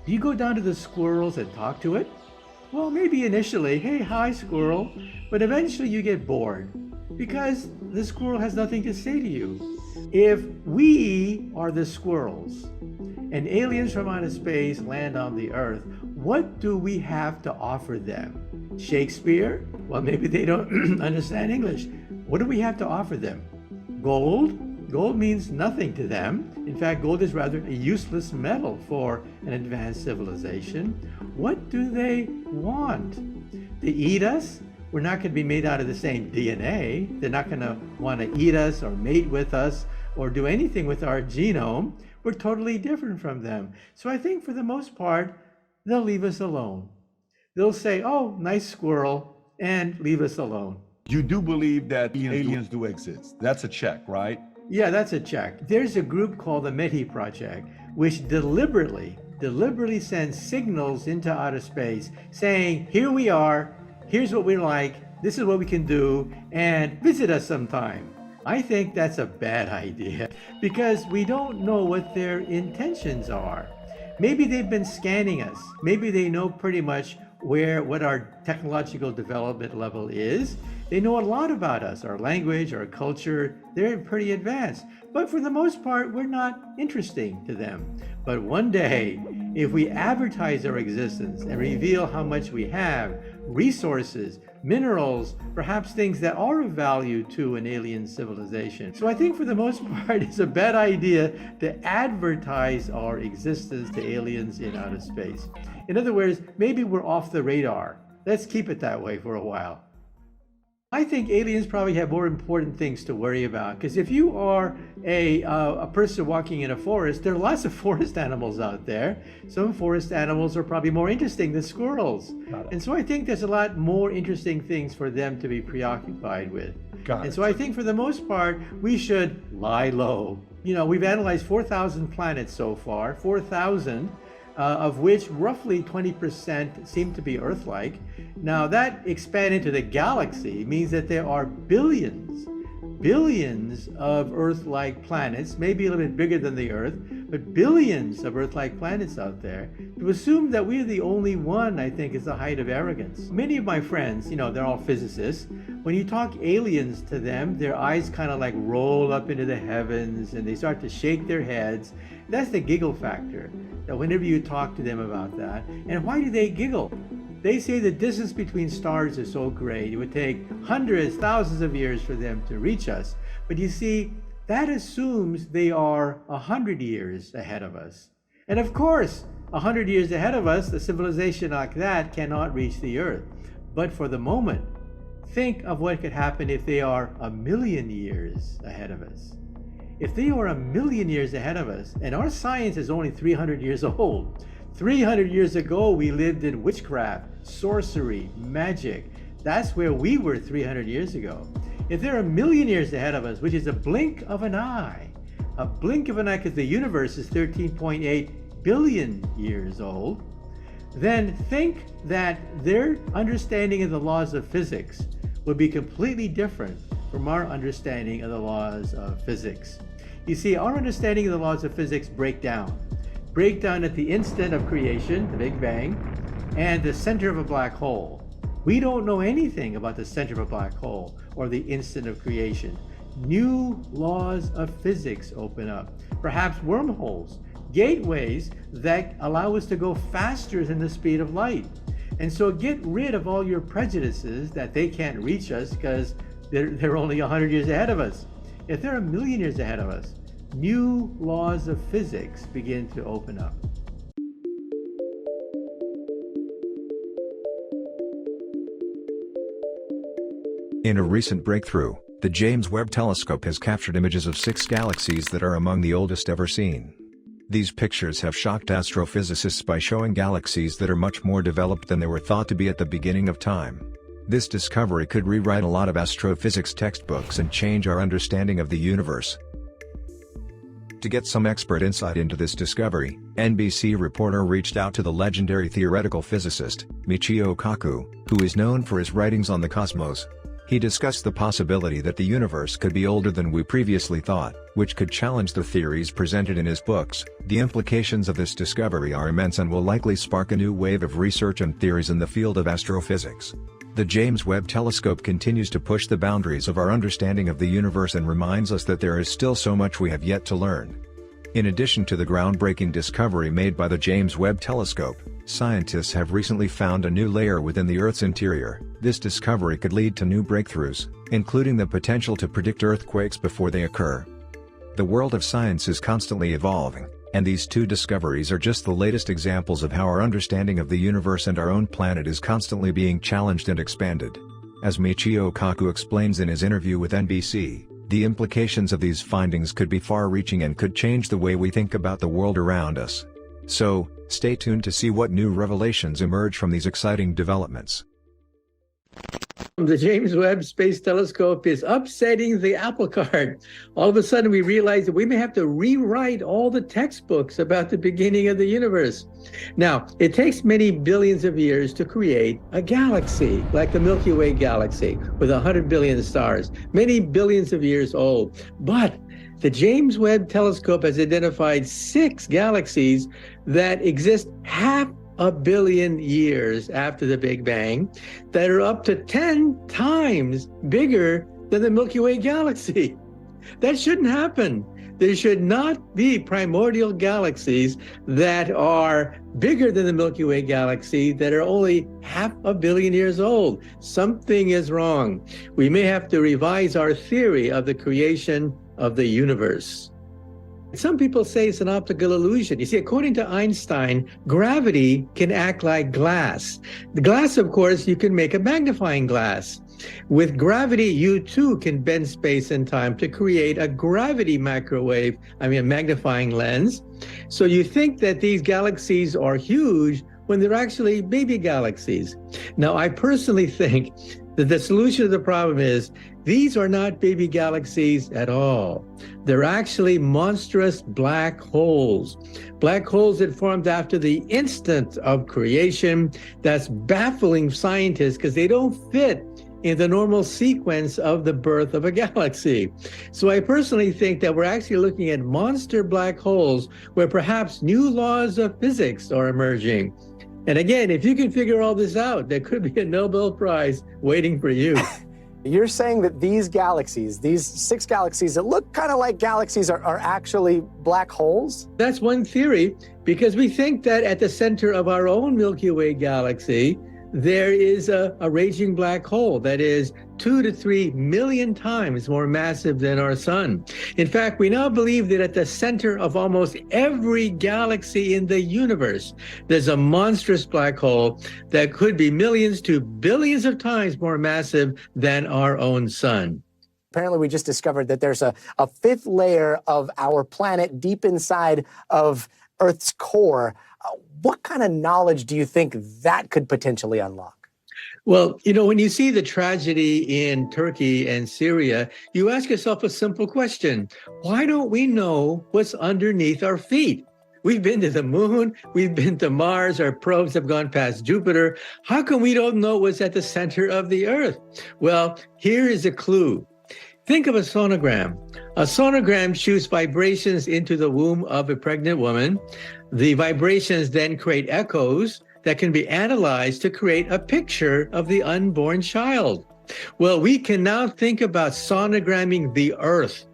do you go down to the squirrels and talk to it? Well, maybe initially, hey, hi, squirrel, but eventually you get bored because the squirrel has nothing to say to you. If we are the squirrels and aliens from outer space land on the Earth, what do we have to offer them? Shakespeare? Well, maybe they don't understand English. What do we have to offer them? Gold? Gold means nothing to them. In fact, gold is rather a useless metal for an advanced civilization. What do they want? To eat us? We're not going to be made out of the same DNA. They're not going to want to eat us or mate with us or do anything with our genome. We're totally different from them. So I think for the most part, they'll leave us alone. They'll say, oh, nice squirrel, and leave us alone. You do believe that aliens do exist. That's a check, right? Yeah, that's a check. There's a group called the METI Project, which deliberately sends signals into outer space saying, here we are, here's what we're like, this is what we can do, and visit us sometime. I think that's a bad idea because we don't know what their intentions are. Maybe they've been scanning us. Maybe they know pretty much what our technological development level is. They know a lot about us, our language, our culture. They're pretty advanced. But for the most part, we're not interesting to them. But one day, if we advertise our existence and reveal how much we have, resources, minerals, perhaps things that are of value to an alien civilization. So I think for the most part, it's a bad idea to advertise our existence to aliens in outer space. In other words, maybe we're off the radar. Let's keep it that way for a while. I think aliens probably have more important things to worry about, because if you are a person walking in a forest, there are lots of forest animals out there. Some forest animals are probably more interesting than squirrels. And so I think there's a lot more interesting things for them to be preoccupied with. And so I think for the most part, we should lie low. You know, we've analyzed 4,000 planets so far, 4,000. Of which roughly 20% seem to be Earth-like. Now that expanded to the galaxy means that there are billions of Earth-like planets, maybe a little bit bigger than the Earth, but billions of Earth-like planets out there. To assume that we're the only one, I think, is the height of arrogance. Many of my friends, you know, they're all physicists. When you talk aliens to them, their eyes kind of like roll up into the heavens and they start to shake their heads. That's the giggle factor. That whenever you talk to them about that. And why do they giggle? They say the distance between stars is so great, it would take hundreds, thousands of years for them to reach us. But you see, that assumes they are 100 years ahead of us. And of course, 100 years ahead of us, a civilization like that cannot reach the Earth. But for the moment, think of what could happen if they are 1,000,000 years ahead of us. If they are 1,000,000 years ahead of us, and our science is only 300 years old, 300 years ago we lived in witchcraft, sorcery, magic. That's where we were 300 years ago. If they're 1,000,000 years ahead of us, which is a blink of an eye, because the universe is 13.8 billion years old, then think that their understanding of the laws of physics would be completely different from our understanding of the laws of physics. You see, our understanding of the laws of physics break down at the instant of creation, the Big Bang, and the center of a black hole. We don't know anything about the center of a black hole or the instant of creation. New laws of physics open up, perhaps wormholes, gateways that allow us to go faster than the speed of light. And so get rid of all your prejudices that they can't reach us because they're only 100 years ahead of us. If they're 1,000,000 years ahead of us, new laws of physics begin to open up. In a recent breakthrough, the James Webb Telescope has captured images of 6 galaxies that are among the oldest ever seen. These pictures have shocked astrophysicists by showing galaxies that are much more developed than they were thought to be at the beginning of time. This discovery could rewrite a lot of astrophysics textbooks and change our understanding of the universe. To get some expert insight into this discovery, NBC reporter reached out to the legendary theoretical physicist, Michio Kaku, who is known for his writings on the cosmos. He discussed the possibility that the universe could be older than we previously thought, which could challenge the theories presented in his books. The implications of this discovery are immense and will likely spark a new wave of research and theories in the field of astrophysics. The James Webb Telescope continues to push the boundaries of our understanding of the universe and reminds us that there is still so much we have yet to learn. In addition to the groundbreaking discovery made by the James Webb Telescope, scientists have recently found a new layer within the Earth's interior. This discovery could lead to new breakthroughs, including the potential to predict earthquakes before they occur. The world of science is constantly evolving, and these 2 discoveries are just the latest examples of how our understanding of the universe and our own planet is constantly being challenged and expanded. As Michio Kaku explains in his interview with NBC, the implications of these findings could be far-reaching and could change the way we think about the world around us. So, stay tuned to see what new revelations emerge from these exciting developments. The James Webb Space Telescope is upsetting the apple cart. All of a sudden, we realize that we may have to rewrite all the textbooks about the beginning of the universe. Now, it takes many billions of years to create a galaxy, like the Milky Way galaxy, with 100 billion stars, many billions of years old. But the James Webb Telescope has identified 6 galaxies that exist half a billion years after the Big Bang that are up to 10 times bigger than the Milky Way galaxy. That shouldn't happen. There should not be primordial galaxies that are bigger than the Milky Way galaxy that are only half a billion years old. Something is wrong. We may have to revise our theory of the creation of the universe. Some people say it's an optical illusion. You see, according to Einstein, gravity can act like glass. The glass, of course, you can make a magnifying glass. With gravity, you too can bend space and time to create a gravity a magnifying lens. So you think that these galaxies are huge when they're actually baby galaxies. Now, I personally think that the solution to the problem is these are not baby galaxies at all. They're actually monstrous black holes. Black holes that formed after the instant of creation. That's baffling scientists because they don't fit in the normal sequence of the birth of a galaxy. So I personally think that we're actually looking at monster black holes where perhaps new laws of physics are emerging. And again, if you can figure all this out, there could be a Nobel Prize waiting for you. You're saying that these galaxies, these 6 galaxies that look kind of like galaxies are actually black holes? That's one theory, because we think that at the center of our own Milky Way galaxy, there is a raging black hole that is 2 to 3 million times more massive than our sun. In fact, we now believe that at the center of almost every galaxy in the universe, there's a monstrous black hole that could be millions to billions of times more massive than our own sun. Apparently, we just discovered that there's a 5th layer of our planet deep inside of Earth's core. What kind of knowledge do you think that could potentially unlock? Well, when you see the tragedy in Turkey and Syria, you ask yourself a simple question. Why don't we know what's underneath our feet? We've been to the moon, we've been to Mars, our probes have gone past Jupiter. How come we don't know what's at the center of the Earth? Well, here is a clue. Think of a sonogram. A sonogram shoots vibrations into the womb of a pregnant woman. The vibrations then create echoes that can be analyzed to create a picture of the unborn child. Well, we can now think about sonogramming the Earth.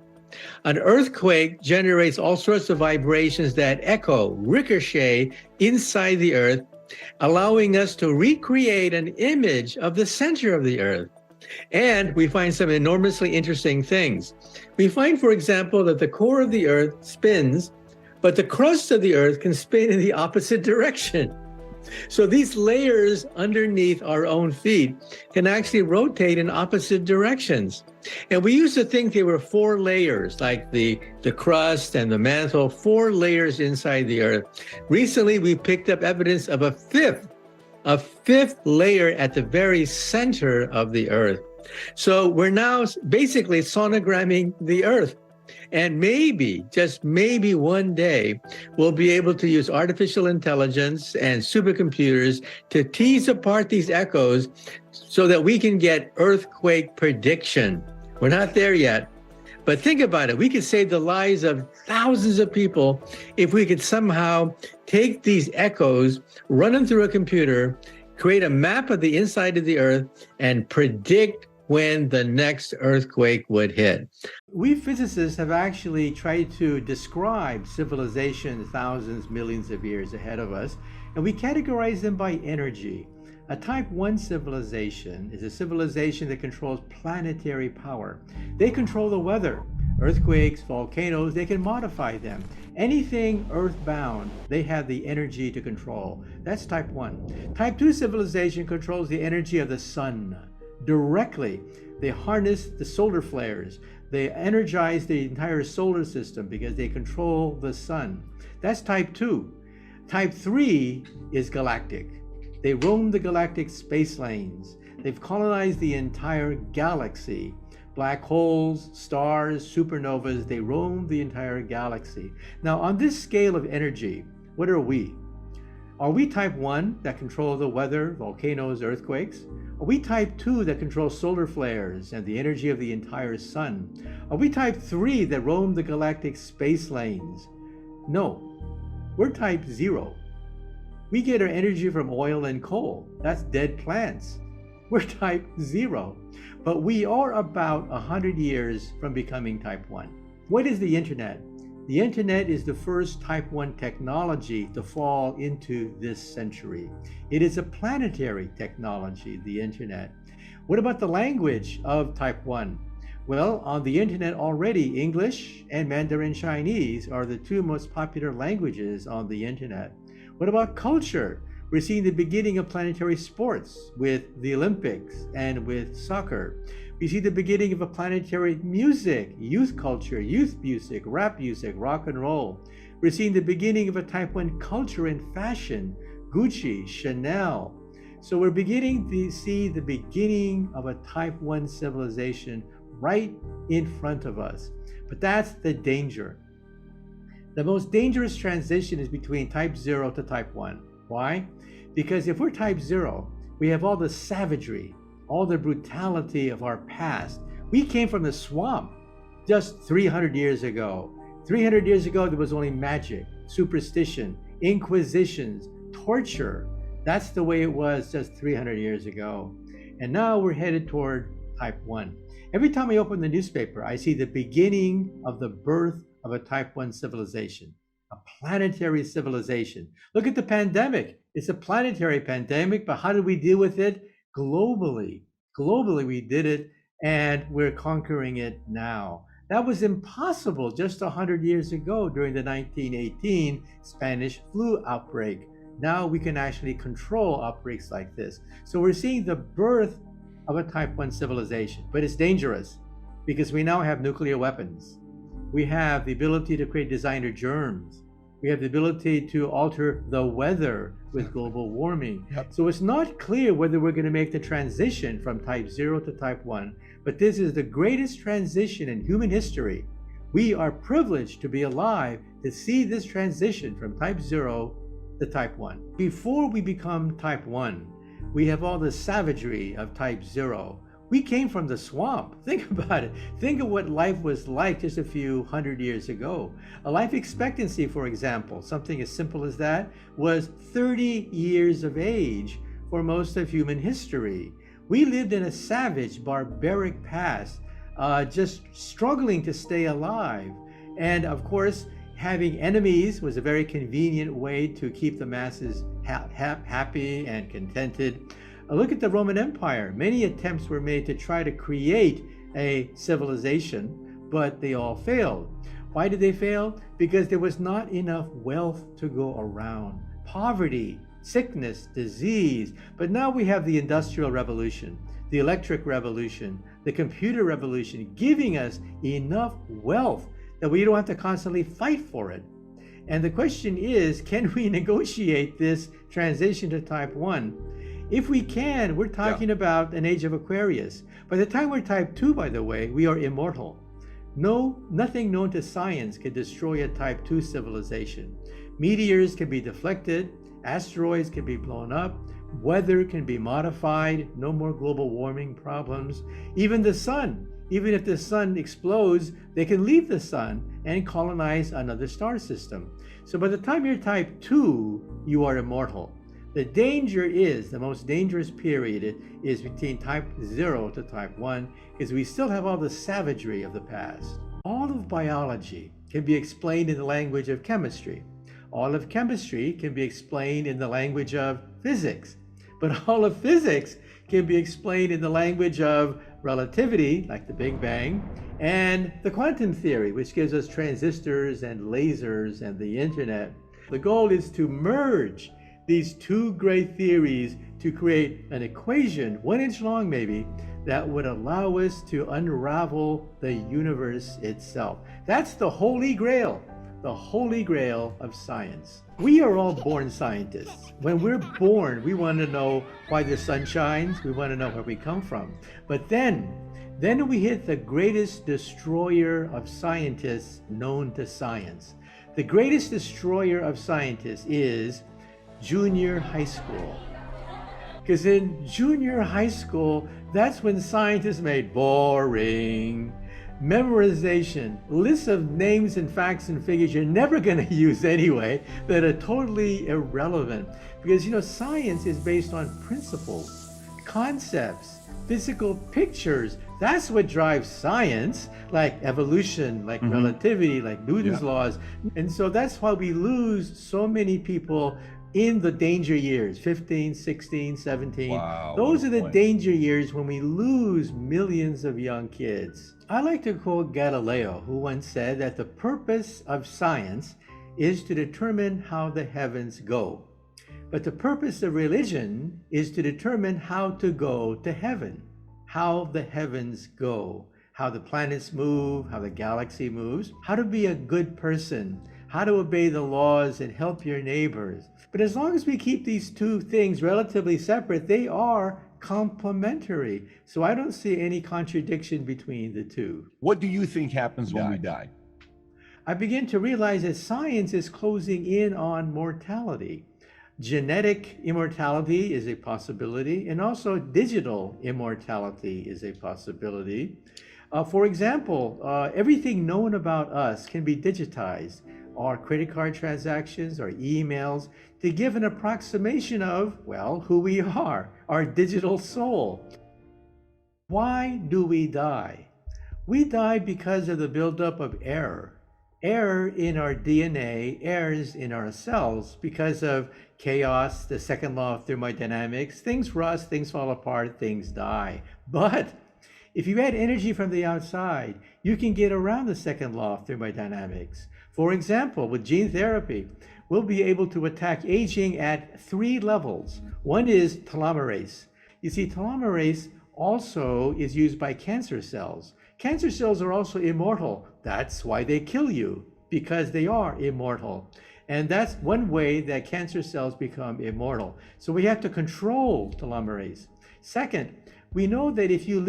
An earthquake generates all sorts of vibrations that echo, ricochet inside the Earth, allowing us to recreate an image of the center of the Earth. And we find some enormously interesting things. We find, for example, that the core of the Earth spins, but the crust of the Earth can spin in the opposite direction. So these layers underneath our own feet can actually rotate in opposite directions. And we used to think there were 4 layers, like the crust and the mantle, 4 layers inside the Earth. Recently, we picked up evidence of a fifth layer at the very center of the Earth. So we're now basically sonogramming the Earth. And maybe, just maybe one day, we'll be able to use artificial intelligence and supercomputers to tease apart these echoes so that we can get earthquake prediction. We're not there yet. But think about it. We could save the lives of thousands of people if we could somehow take these echoes, run them through a computer, create a map of the inside of the Earth, and predict when the next earthquake would hit. We physicists have actually tried to describe civilizations thousands, millions of years ahead of us, and we categorize them by energy. A type 1 civilization is a civilization that controls planetary power. They control the weather, earthquakes, volcanoes, they can modify them. Anything earthbound, they have the energy to control. That's type 1. Type 2 civilization controls the energy of the sun directly. They harness the solar flares. They energize the entire solar system because they control the sun. That's type 2. Type 3 is galactic. They roam the galactic space lanes. They've colonized the entire galaxy. Black holes, stars, supernovas, they roam the entire galaxy. Now, on this scale of energy, what are we? Are we type 1 that control the weather, volcanoes, earthquakes? Are we type 2 that control solar flares and the energy of the entire sun? Are we type 3 that roam the galactic space lanes? No, we're type 0. We get our energy from oil and coal. That's dead plants. We're type 0. But we are about 100 years from becoming type 1. What is the internet? The internet is the first type 1 technology to fall into this century. It is a planetary technology, the internet. What about the language of type 1? Well, on the internet already, English and Mandarin Chinese are the two most popular languages on the internet. What about culture? We're seeing the beginning of planetary sports with the Olympics and with soccer. We see the beginning of a planetary music, youth culture, youth music, rap music, rock and roll. We're seeing the beginning of a type 1 culture and fashion, Gucci, Chanel. So we're beginning to see the beginning of a type 1 civilization right in front of us. But that's the danger. The most dangerous transition is between type 0 to type 1. Why? Because if we're type 0, we have all the savagery, all the brutality of our past. We came from the swamp just 300 years ago. 300 years ago, there was only magic, superstition, inquisitions, torture. That's the way it was just 300 years ago. And now we're headed toward type 1. Every time I open the newspaper, I see the beginning of the birth of a type 1 civilization, a planetary civilization. Look at the pandemic. It's a planetary pandemic, but how did we deal with it? Globally. Globally, we did it, and we're conquering it now. That was impossible just 100 years ago during the 1918 Spanish flu outbreak. Now we can actually control outbreaks like this. So we're seeing the birth of a type 1 civilization, but it's dangerous because we now have nuclear weapons. We have the ability to create designer germs. We have the ability to alter the weather with global warming. So it's not clear whether we're going to make the transition from type 0 to type 1, but this is the greatest transition in human history. We are privileged to be alive to see this transition from type 0 to type 1. Before we become type 1, we have all the savagery of type 0. We came from the swamp. Think about it. Think of what life was like just a few hundred years ago. A life expectancy, for example, something as simple as that, was 30 years of age for most of human history. We lived in a savage, barbaric past, just struggling to stay alive. And of course, having enemies was a very convenient way to keep the masses happy and contented. Look at the Roman Empire. Many attempts were made to try to create a civilization, but they all failed. Why did they fail? Because there was not enough wealth to go around. Poverty, sickness, disease. But now we have the Industrial Revolution, the Electric Revolution, the Computer Revolution, giving us enough wealth that we don't have to constantly fight for it. And the question is, can we negotiate this transition to type 1? If we can, we're talking about an age of Aquarius. By the time we're type 2, by the way, we are immortal. Nothing known to science can destroy a type 2 civilization. Meteors can be deflected, asteroids can be blown up, weather can be modified, no more global warming problems. Even the sun, even if the sun explodes, they can leave the sun and colonize another star system. So by the time you're type 2, you are immortal. The danger is, the most dangerous period is between type 0 to type 1, because we still have all the savagery of the past. All of biology can be explained in the language of chemistry. All of chemistry can be explained in the language of physics. But all of physics can be explained in the language of relativity, like the Big Bang, and the quantum theory, which gives us transistors and lasers and the internet. The goal is to merge these two great theories to create an equation, 1 inch long maybe, that would allow us to unravel the universe itself. That's the holy grail the holy grail of science. We are all born scientists. When we're born, we want to know why the sun shines. We want to know where we come from. But then we hit the greatest destroyer of scientists known to science. The greatest destroyer of scientists is junior high school. Because in junior high school, that's when scientists made boring, memorization, lists of names and facts and figures you're never going to use anyway, that are totally irrelevant. Because, science is based on principles, concepts, physical pictures. That's what drives science, like evolution, like relativity, like Newton's laws. And so that's why we lose so many people in the danger years, 15, 16, 17. Wow, Those are the danger years when we lose millions of young kids. I like to quote Galileo, who once said that the purpose of science is to determine how the heavens go. But the purpose of religion is to determine how to go to heaven, how the heavens go, how the planets move, how the galaxy moves, how to be a good person, how to obey the laws and help your neighbors. But as long as we keep these two things relatively separate, they are complementary. So I don't see any contradiction between the two. What do you think happens when we die? I begin to realize that science is closing in on mortality. Genetic immortality is a possibility, and also digital immortality is a possibility. For example, everything known about us can be digitized. Our credit card transactions, our emails, to give an approximation of, well, who we are, our digital soul. Why do we die? We die because of the buildup of error. Error in our DNA, errors in our cells because of chaos, the second law of thermodynamics. Things rust, things fall apart, things die. But if you add energy from the outside, you can get around the second law of thermodynamics. For example, with gene therapy, we'll be able to attack aging at 3 levels. One is telomerase. You see, telomerase also is used by cancer cells. Cancer cells are also immortal. That's why they kill you, because they are immortal. And that's one way that cancer cells become immortal. So we have to control telomerase. Second, we know that if you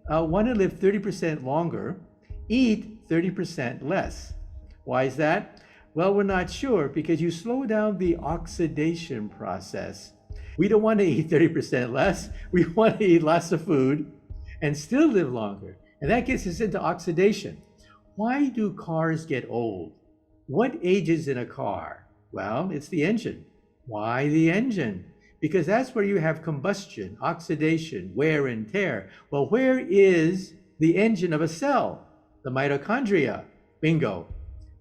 want to live 30% longer, eat 30% less. Why is that? Well, we're not sure, because you slow down the oxidation process. We don't want to eat 30% less. We want to eat lots of food and still live longer. And that gets us into oxidation. Why do cars get old? What ages in a car? Well, it's the engine. Why the engine? Because that's where you have combustion, oxidation, wear and tear. Well, where is the engine of a cell? The mitochondria. Bingo.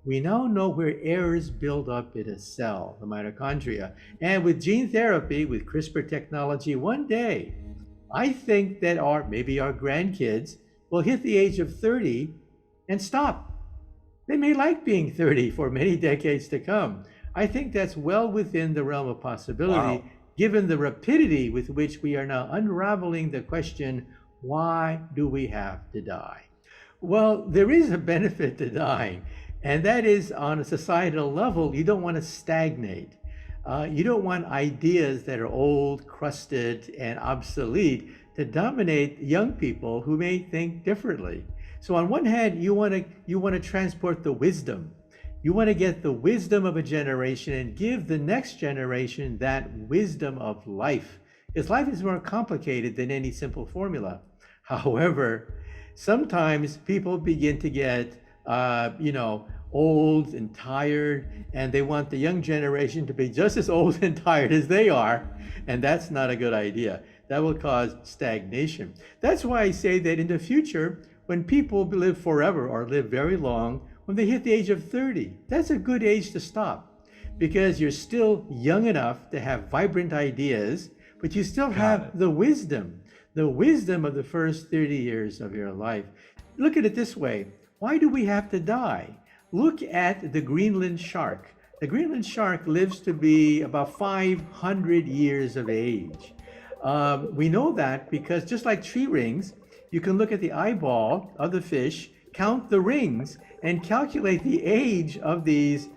We now know where errors build up in a cell, the mitochondria. And with gene therapy, with CRISPR technology, one day, I think that maybe our grandkids will hit the age of 30 and stop. They may like being 30 for many decades to come. I think that's well within the realm of possibility, given the rapidity with which we are now unraveling the question, why do we have to die? Well, there is a benefit to dying. And that is, on a societal level, you don't want to stagnate. You don't want ideas that are old, crusted, and obsolete to dominate young people who may think differently. So on one hand, you want to transport the wisdom. You want to get the wisdom of a generation and give the next generation that wisdom of life. Because life is more complicated than any simple formula. However, sometimes people begin to get old and tired, and they want the young generation to be just as old and tired as they are, and that's not a good idea. That will cause stagnation. That's why I say that in the future, when people live forever or live very long, when they hit the age of 30, that's a good age to stop, because you're still young enough to have vibrant ideas, but you still have the wisdom of the first 30 years of your life. Look at it this way. Why do we have to die? Look at the Greenland shark. The Greenland shark lives to be about 500 years of age. We know that because just like tree rings, you can look at the eyeball of the fish, count the rings and calculate the age of these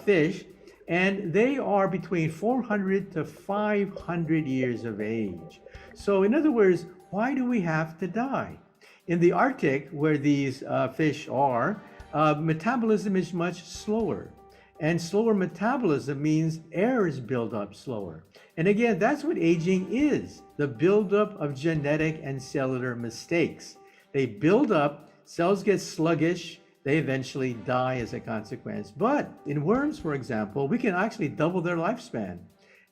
fish, and they are between 400 to 500 years of age. So in other words, why do we have to die? In the Arctic, where these fish are, metabolism is much slower. And slower metabolism means errors build up slower. And again, that's what aging is, the buildup of genetic and cellular mistakes. They build up, cells get sluggish, they eventually die as a consequence. But in worms, for example, we can actually double their lifespan.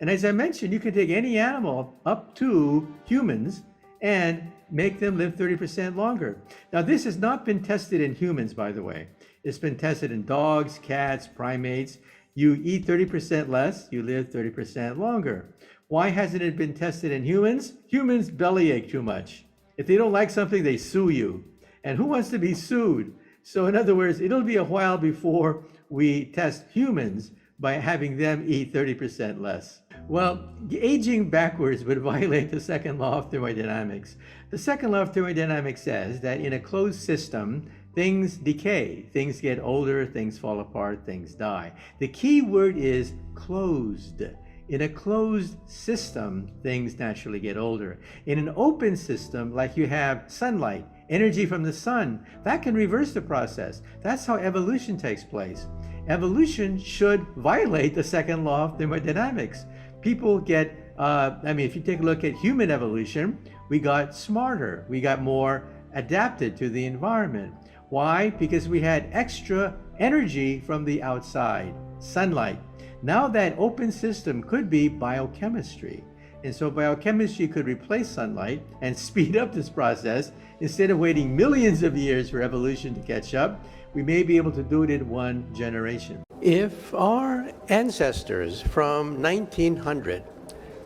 And as I mentioned, you can take any animal up to humans and make them live 30% longer. Now, this has not been tested in humans, by the way. It's been tested in dogs, cats, primates. You eat 30% less, you live 30% longer. Why hasn't it been tested in humans? Humans bellyache too much. If they don't like something, they sue you. And who wants to be sued? So in other words, it'll be a while before we test humans by having them eat 30% less. Well, aging backwards would violate the second law of thermodynamics. The second law of thermodynamics says that in a closed system, things decay, things get older, things fall apart, things die. The key word is closed. In a closed system, things naturally get older. In an open system, like you have sunlight, energy from the sun, that can reverse the process. That's how evolution takes place. Evolution should violate the second law of thermodynamics. People get, if you take a look at human evolution, we got smarter, we got more adapted to the environment. Why? Because we had extra energy from the outside, sunlight. Now that open system could be biochemistry. And so biochemistry could replace sunlight and speed up this process. Instead of waiting millions of years for evolution to catch up, we may be able to do it in one generation. If our ancestors from 1900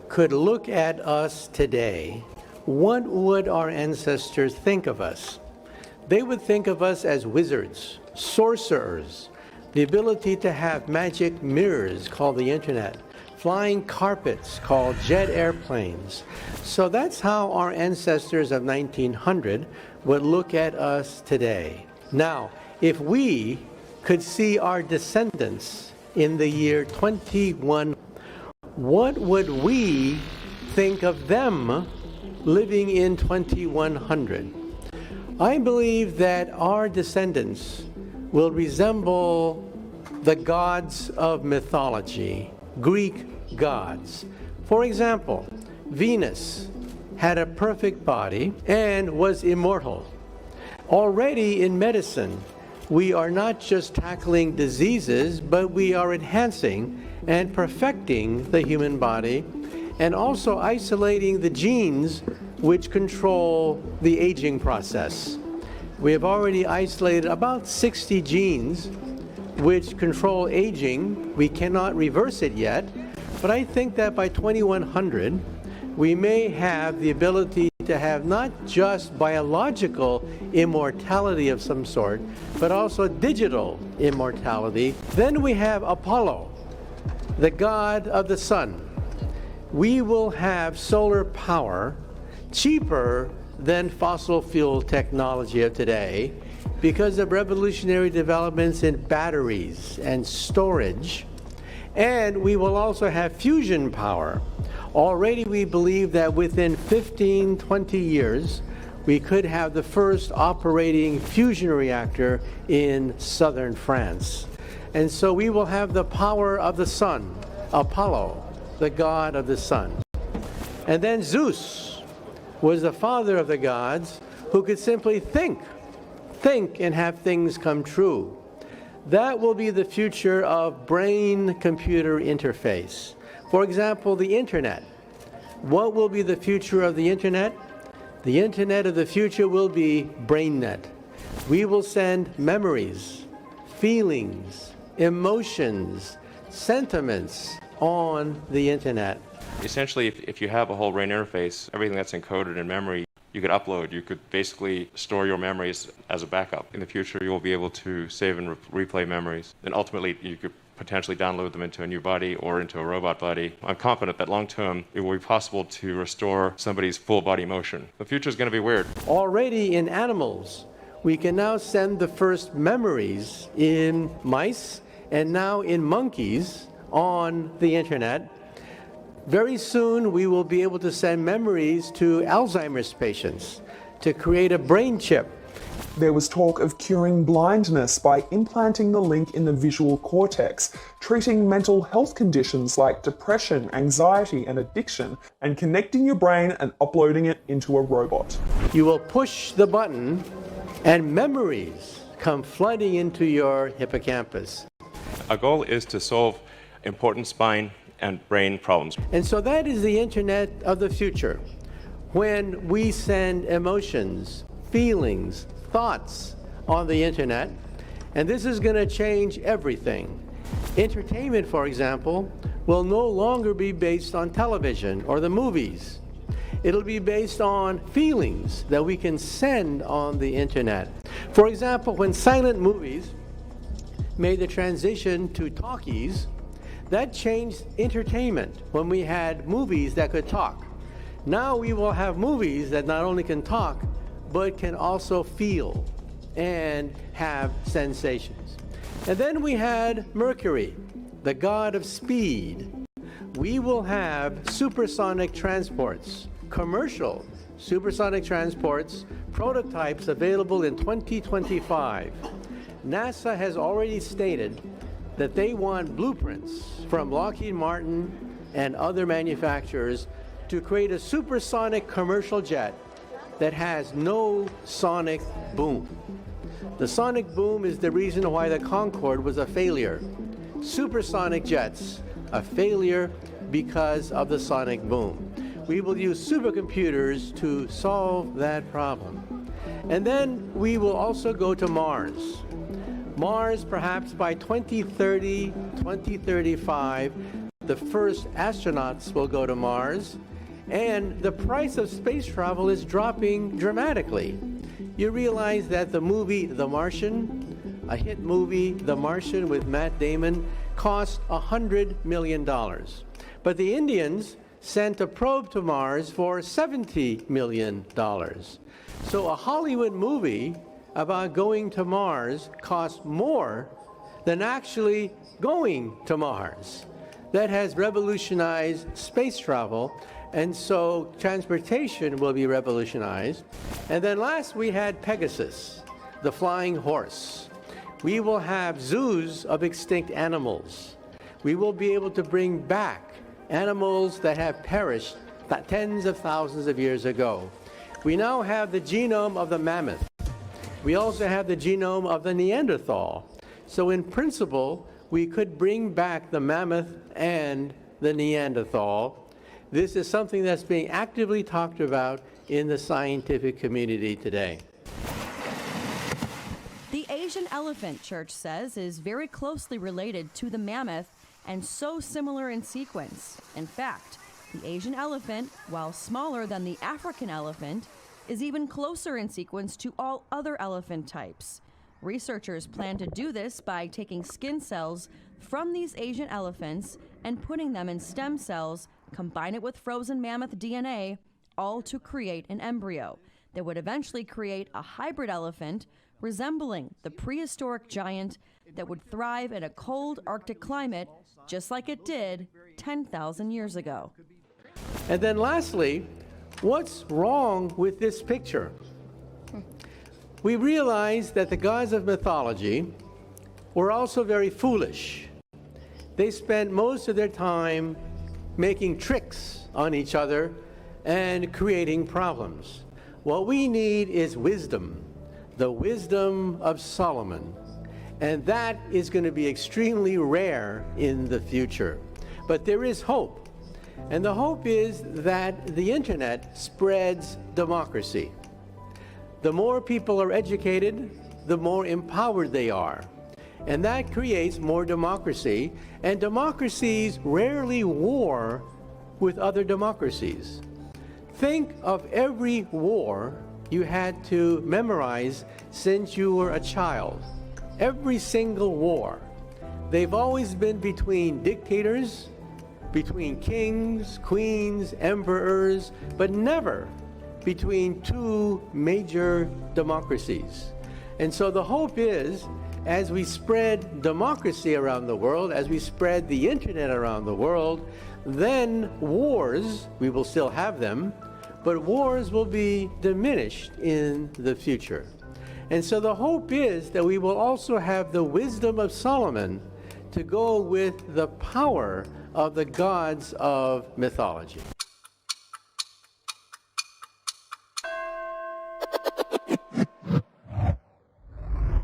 could look at us today, what would our ancestors think of us? They would think of us as wizards, sorcerers, the ability to have magic mirrors called the internet, flying carpets called jet airplanes. So that's how our ancestors of 1900 would look at us today. Now, if we could see our descendants in the year 21, what would we think of them living in 2100? I believe that our descendants will resemble the gods of mythology, Greek gods. For example, Venus had a perfect body and was immortal. Already in medicine, we are not just tackling diseases, but we are enhancing and perfecting the human body and also isolating the genes which control the aging process. We have already isolated about 60 genes which control aging. We cannot reverse it yet, but I think that by 2100, we may have the ability to have not just biological immortality of some sort, but also digital immortality. Then we have Apollo, the god of the sun. We will have solar power cheaper than fossil fuel technology of today because of revolutionary developments in batteries and storage. And we will also have fusion power. Already we believe that within 15, 20 years, we could have the first operating fusion reactor in southern France. And so we will have the power of the sun, Apollo, the god of the sun. And then Zeus was the father of the gods who could simply think and have things come true. That will be the future of brain-computer interface. For example, the internet. What will be the future of the internet? The internet of the future will be BrainNet. We will send memories, feelings, emotions, sentiments on the internet. Essentially, if you have a whole brain interface, everything that's encoded in memory, you could upload. You could basically store your memories as a backup. In the future, you will be able to save and replay memories. And ultimately, you could potentially download them into a new body or into a robot body. I'm confident that long-term, it will be possible to restore somebody's full body motion. The future is going to be weird. Already in animals, We can now send the first memories in mice and now in monkeys on the internet. Very soon we will be able to send memories to Alzheimer's patients to create a brain chip. There was talk of curing blindness by implanting the link in the visual cortex, treating mental health conditions like depression, anxiety, and addiction, and connecting your brain and uploading it into a robot. You will push the button and memories come flooding into your hippocampus. Our goal is to solve important spine and brain problems. And so that is the internet of the future, when we send emotions, feelings, thoughts on the internet, and this is going to change everything. Entertainment, for example, will no longer be based on television or the movies. It'll be based on feelings that we can send on the internet. For example, when silent movies made the transition to talkies, that changed entertainment when we had movies that could talk. Now we will have movies that not only can talk, but can also feel and have sensations. And then we had Mercury, the god of speed. We will have supersonic transports, commercial supersonic transports, prototypes available in 2025. NASA has already stated that they want blueprints from Lockheed Martin and other manufacturers to create a supersonic commercial jet that has no sonic boom. The sonic boom is the reason why the Concorde was a failure. Supersonic jets, a failure because of the sonic boom. We will use supercomputers to solve that problem. And then we will also go to Mars. Mars, perhaps by 2030, 2035, the first astronauts will go to Mars. And the price of space travel is dropping dramatically. You realize that the movie The Martian, a hit movie, The Martian with Matt Damon, cost $100 million. But the Indians sent a probe to Mars for $70 million. So a Hollywood movie about going to Mars costs more than actually going to Mars. That has revolutionized space travel. And so transportation will be revolutionized. And then last we had Pegasus, the flying horse. We will have zoos of extinct animals. We will be able to bring back animals that have perished tens of thousands of years ago. We now have the genome of the mammoth. We also have the genome of the Neanderthal. So in principle, we could bring back the mammoth and the Neanderthal. This is something that's being actively talked about in the scientific community today. The Asian elephant, Church says, is very closely related to the mammoth and so similar in sequence. In fact, the Asian elephant, while smaller than the African elephant, is even closer in sequence to all other elephant types. Researchers plan to do this by taking skin cells from these Asian elephants and putting them in stem cells, combine it with frozen mammoth DNA, all to create an embryo that would eventually create a hybrid elephant resembling the prehistoric giant that would thrive in a cold Arctic climate, just like it did 10,000 years ago. And then lastly, what's wrong with this picture? We realize that the gods of mythology were also very foolish. They spent most of their time making tricks on each other and creating problems. What we need is wisdom, the wisdom of Solomon. And that is going to be extremely rare in the future. But there is hope. And the hope is that the internet spreads democracy. The more people are educated, the more empowered they are. And that creates more democracy. And democracies rarely war with other democracies. Think of every war you had to memorize since you were a child. Every single war. They've always been between dictators, between kings, queens, emperors, but never between two major democracies. And so the hope is, as we spread democracy around the world, as we spread the internet around the world, then wars, we will still have them, but wars will be diminished in the future. And so the hope is that we will also have the wisdom of Solomon to go with the power of the gods of mythology.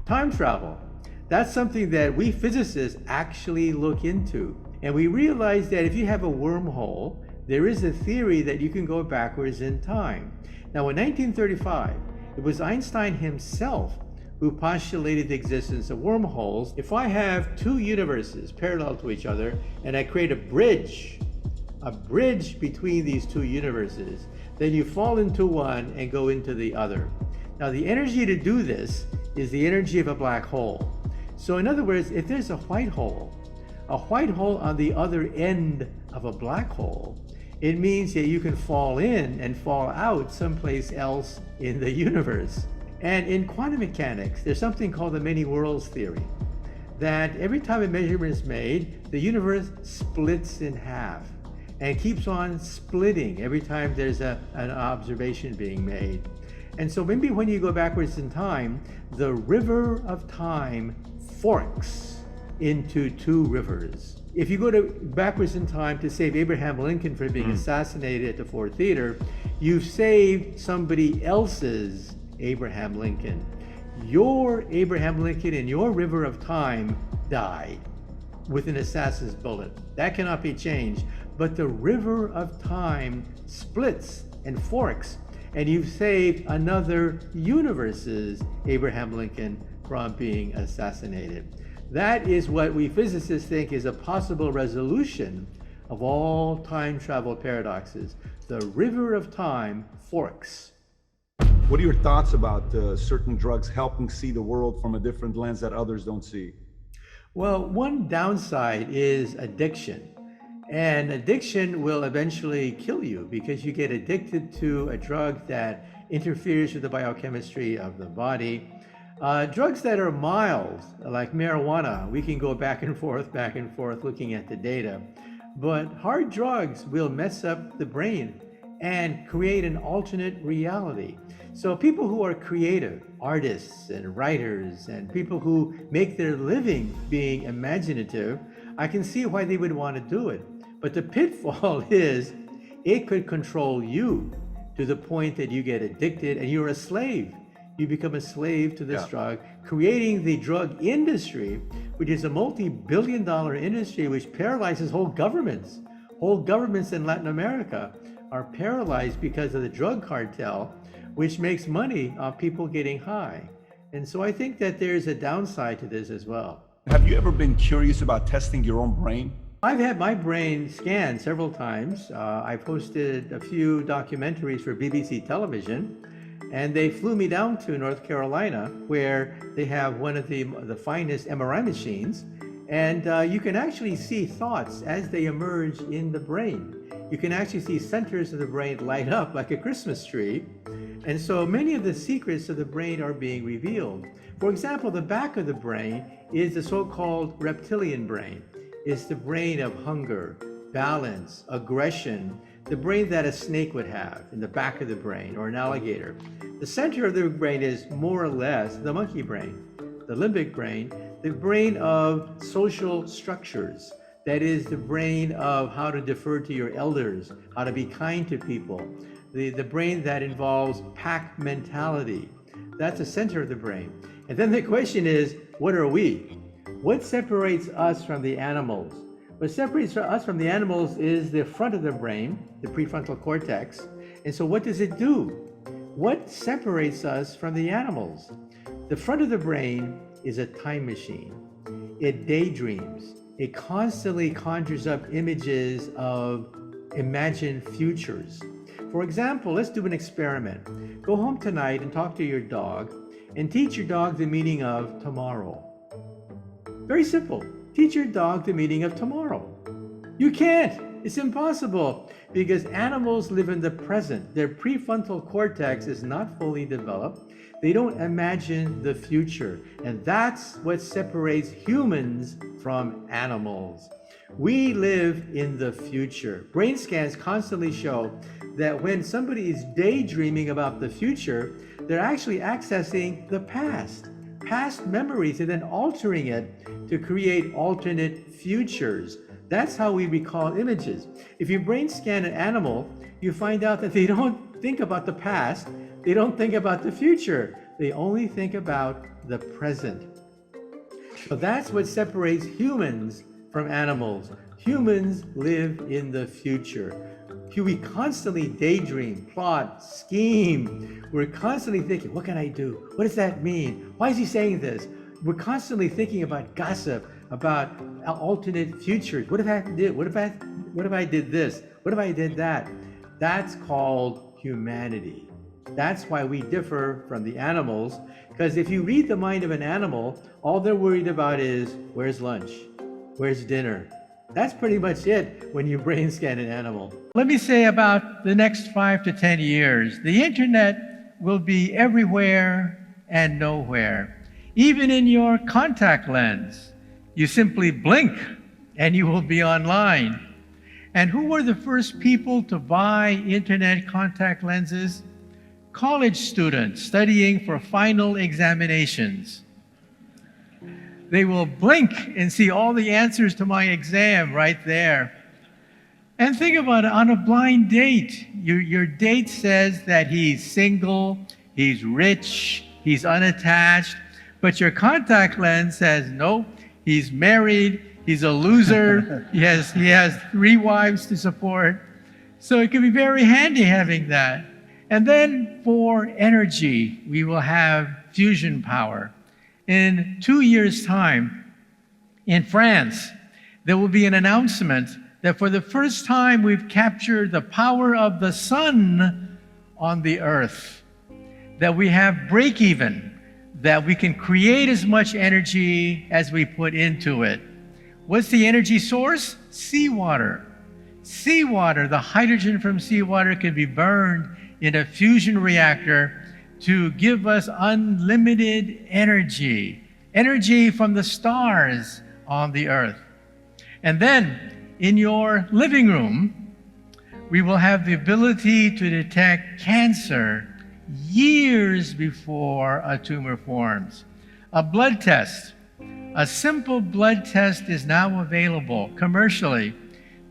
Time travel. That's something that we physicists actually look into. And we realize that if you have a wormhole, there is a theory that you can go backwards in time. Now, in 1935, it was Einstein himself who postulated the existence of wormholes. If I have two universes parallel to each other and I create a bridge between these two universes, then you fall into one and go into the other. Now, the energy to do this is the energy of a black hole. So in other words, if there's a white hole on the other end of a black hole, it means that you can fall in and fall out someplace else in the universe. And in quantum mechanics, there's something called the many worlds theory, that every time a measurement is made, the universe splits in half and keeps on splitting every time there's an observation being made. And so maybe when you go backwards in time, the river of time forks into two rivers. If you go backwards in time to save Abraham Lincoln from being assassinated at the Ford Theater, you've saved somebody else's Abraham Lincoln. Your Abraham Lincoln in your river of time died with an assassin's bullet. That cannot be changed. But the river of time splits and forks, and you've saved another universe's Abraham Lincoln from being assassinated. That is what we physicists think is a possible resolution of all time travel paradoxes. The river of time forks. What are your thoughts about certain drugs helping see the world from a different lens that others don't see? Well, one downside is addiction. And addiction will eventually kill you because you get addicted to a drug that interferes with the biochemistry of the body. Drugs that are mild, like marijuana, we can go back and forth looking at the data. But hard drugs will mess up the brain and create an alternate reality. So people who are creative, artists and writers, and people who make their living being imaginative, I can see why they would want to do it. But the pitfall is it could control you to the point that you get addicted and you're a slave. You become a slave to this drug, creating the drug industry, which is a multi-billion-dollar industry which paralyzes whole governments. Whole governments in Latin America are paralyzed because of the drug cartel, which makes money off people getting high. And so I think that there's a downside to this as well. Have you ever been curious about testing your own brain? I've had my brain scanned several times. I've hosted a few documentaries for BBC television, and they flew me down to North Carolina, where they have one of the finest MRI machines, and you can actually see thoughts as they emerge in the brain. You can actually see centers of the brain light up like a Christmas tree, and so many of the secrets of the brain are being revealed. For example, the back of the brain is the so-called reptilian brain. It's the brain of hunger, balance, aggression, the brain that a snake would have in the back of the brain, or an alligator. The center of the brain is more or less the monkey brain, the limbic brain, the brain of social structures. That is the brain of how to defer to your elders, how to be kind to people. The brain that involves pack mentality. That's the center of the brain. And then the question is, what are we? What separates us from the animals? What separates us from the animals is the front of the brain, the prefrontal cortex. And so what does it do? What separates us from the animals? The front of the brain is a time machine. It daydreams. It constantly conjures up images of imagined futures. For example, let's do an experiment. Go home tonight and talk to your dog and teach your dog the meaning of tomorrow. Very simple. Teach your dog the meaning of tomorrow. You can't. It's impossible because animals live in the present. Their prefrontal cortex is not fully developed. They don't imagine the future. And that's what separates humans from animals. We live in the future. Brain scans constantly show that when somebody is daydreaming about the future, they're actually accessing the past memories, and then altering it to create alternate futures. That's how we recall images. If you brain scan an animal, you find out that they don't think about the past, they don't think about the future, they only think about the present. So that's what separates humans from animals. Humans live in the future. We constantly daydream, plot, scheme. We're constantly thinking, what can I do? What does that mean? Why is he saying this? We're constantly thinking about gossip, about alternate futures. What if I did? What if I did this? What if I did that? That's called humanity. That's why we differ from the animals, because if you read the mind of an animal, all they're worried about is, where's lunch? Where's dinner? That's pretty much it when you brain scan an animal. Let me say about the next 5 to 10 years, the internet will be everywhere and nowhere. Even in your contact lens, you simply blink and you will be online. And who were the first people to buy internet contact lenses? College students studying for final examinations. They will blink and see all the answers to my exam right there. And think about it, on a blind date, your date says that he's single, he's rich, he's unattached, but your contact lens says, nope, he's married, he's a loser, he has 3 wives to support. So it can be very handy having that. And then for energy, we will have fusion power. In 2 years' time, in France, there will be an announcement that for the first time we've captured the power of the sun on the earth, that we have break-even, that we can create as much energy as we put into it. What's the energy source? Seawater. Seawater, the hydrogen from seawater can be burned in a fusion reactor to give us unlimited energy, energy from the stars on the earth. And then in your living room, we will have the ability to detect cancer years before a tumor forms. A blood test, a simple blood test is now available commercially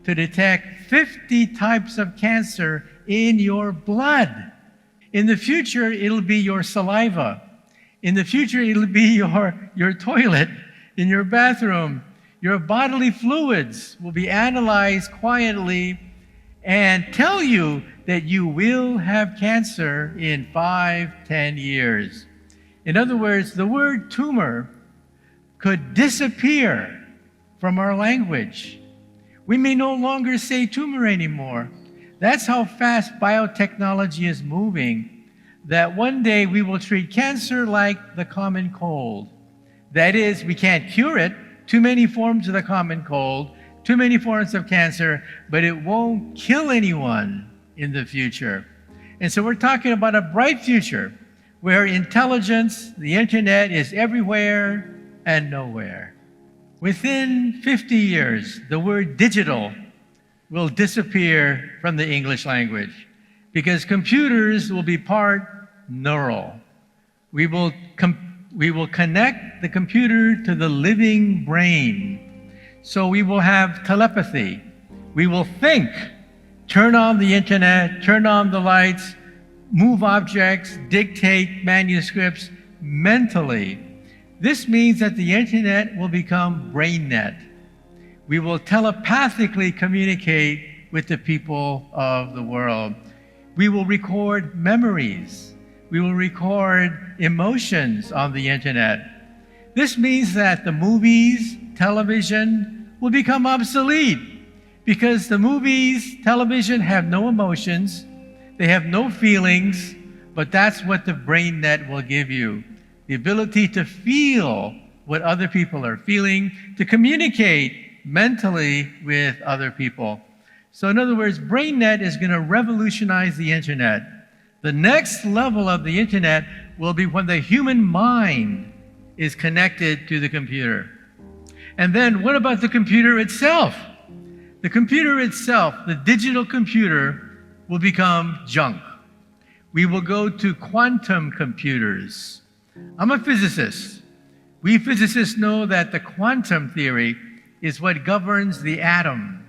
to detect 50 types of cancer in your blood. In the future, it'll be your saliva. In the future, it'll be your toilet in your bathroom. Your bodily fluids will be analyzed quietly and tell you that you will have cancer in 5-10 years. In other words, the word tumor could disappear from our language. We may no longer say tumor anymore. That's how fast biotechnology is moving, that one day we will treat cancer like the common cold. That is, we can't cure it, too many forms of the common cold, too many forms of cancer, but it won't kill anyone in the future. And so we're talking about a bright future where intelligence, the internet, is everywhere and nowhere. Within 50 years, the word digital will disappear from the English language because computers will be part neural. We will connect the computer to the living brain. So we will have telepathy. We will think, turn on the internet, turn on the lights, move objects, dictate manuscripts mentally. This means that the internet will become BrainNet. We will telepathically communicate with the people of the world. We will record memories. We will record emotions on the internet. This means that the movies, television will become obsolete because the movies, television have no emotions, they have no feelings, but that's what the BrainNet will give you. The ability to feel what other people are feeling, to communicate mentally with other people. So in other words, BrainNet is going to revolutionize the internet. The next level of the internet will be when the human mind is connected to the computer. And then what about the computer itself? The computer itself, the digital computer, will become junk. We will go to quantum computers. I'm a physicist. We physicists know that the quantum theory is what governs the atom.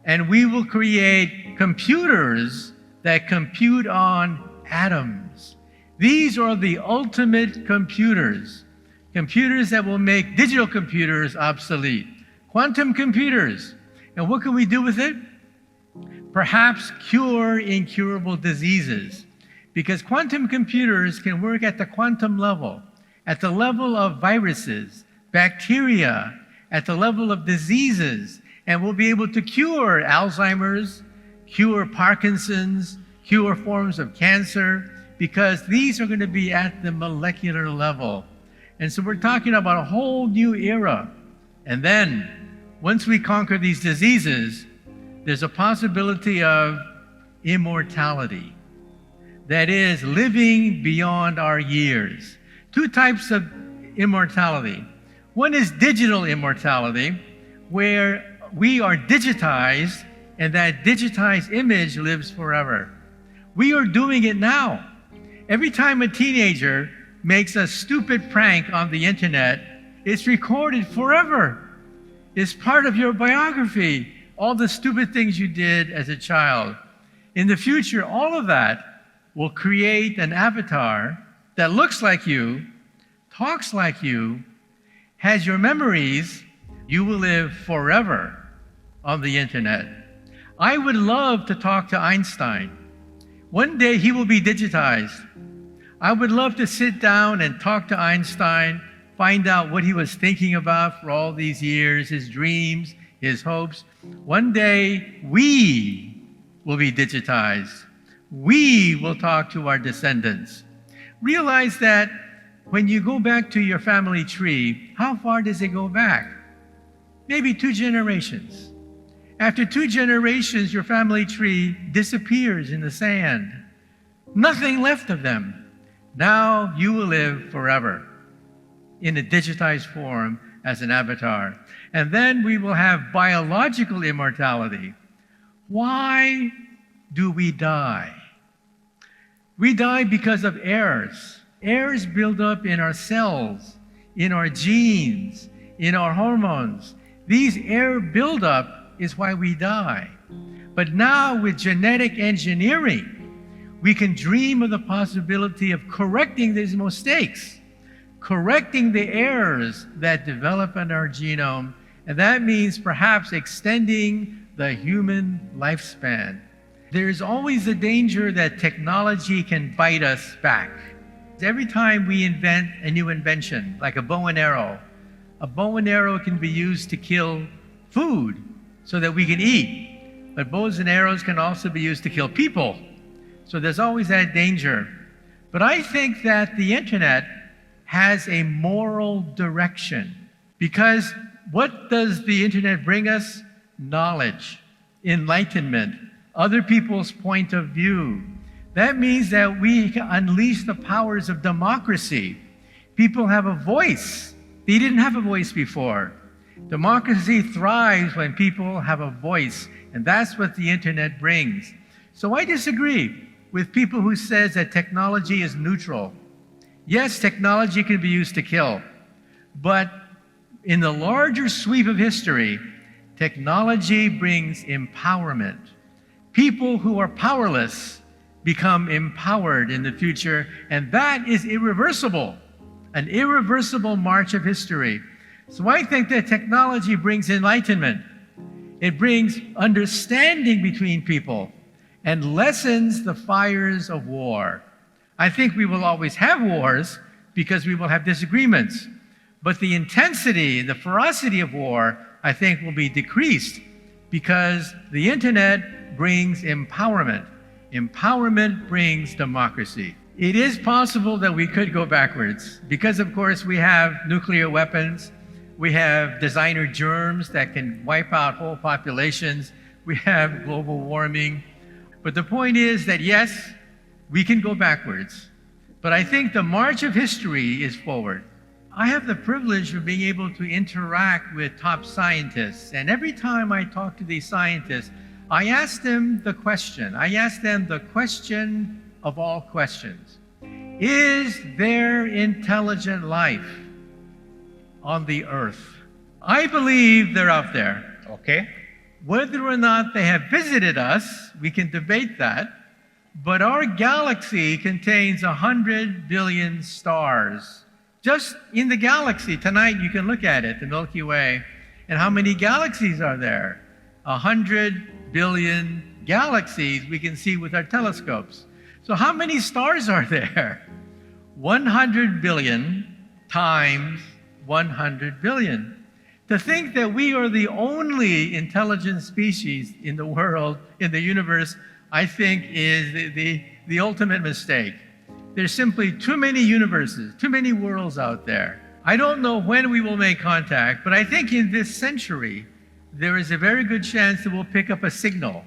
And we will create computers that compute on atoms. These are the ultimate computers. Computers that will make digital computers obsolete. Quantum computers. And what can we do with it? Perhaps cure incurable diseases. Because quantum computers can work at the quantum level, at the level of viruses, bacteria, at the level of diseases, and we'll be able to cure Alzheimer's, cure Parkinson's, cure forms of cancer, because these are going to be at the molecular level. And so we're talking about a whole new era. And then, once we conquer these diseases, there's a possibility of immortality. That is, living beyond our years. Two types of immortality. One is digital immortality, where we are digitized, and that digitized image lives forever. We are doing it now. Every time a teenager makes a stupid prank on the internet, it's recorded forever. It's part of your biography, all the stupid things you did as a child. In the future, all of that will create an avatar that looks like you, talks like you, has your memories. You will live forever on the internet. I would love to talk to Einstein. One day he will be digitized. I would love to sit down and talk to Einstein, find out what he was thinking about for all these years, his dreams, his hopes. One day we will be digitized. We will talk to our descendants. Realize that when you go back to your family tree, how far does it go back? Maybe 2 generations. After 2 generations, your family tree disappears in the sand. Nothing left of them. Now you will live forever in a digitized form as an avatar. And then we will have biological immortality. Why do we die? We die because of errors. Errors build up in our cells, in our genes, in our hormones. These error buildup is why we die. But now with genetic engineering, we can dream of the possibility of correcting these mistakes, correcting the errors that develop in our genome, and that means perhaps extending the human lifespan. There is always a danger that technology can bite us back. Every time we invent a new invention, like a bow and arrow can be used to kill food so that we can eat. But bows and arrows can also be used to kill people. So there's always that danger. But I think that the internet has a moral direction, because what does the internet bring us? Knowledge, enlightenment, other people's point of view. That means that we can unleash the powers of democracy. People have a voice. They didn't have a voice before. Democracy thrives when people have a voice, and that's what the internet brings. So I disagree with people who says that technology is neutral. Yes, technology can be used to kill, but in the larger sweep of history, technology brings empowerment. People who are powerless become empowered in the future, and that is irreversible, an irreversible march of history. So I think that technology brings enlightenment. It brings understanding between people and lessens the fires of war. I think we will always have wars because we will have disagreements, but the intensity and the ferocity of war, I think, will be decreased because the internet brings empowerment. Empowerment brings democracy. It is possible that we could go backwards because, of course, we have nuclear weapons. We have designer germs that can wipe out whole populations. we have global warming. But the point is that yes, we can go backwards, but I think the march of history is forward. I have the privilege of being able to interact with top scientists, and every time I talk to these scientists, I ask them the question. I ask them the question of all questions. Is there intelligent life on the Earth? I believe they're out there. Okay. Whether or not they have visited us, we can debate that, but our galaxy contains 100 billion stars. Just in the galaxy, tonight you can look at it, the Milky Way, and how many galaxies are there? 100 billion galaxies we can see with our telescopes. So how many stars are there? 100 billion times 100 billion. To think that we are the only intelligent species in the world, in the universe, I think is the ultimate mistake. There's simply too many universes, too many worlds out there. I don't know when we will make contact, but I think in this century, there is a very good chance that we'll pick up a signal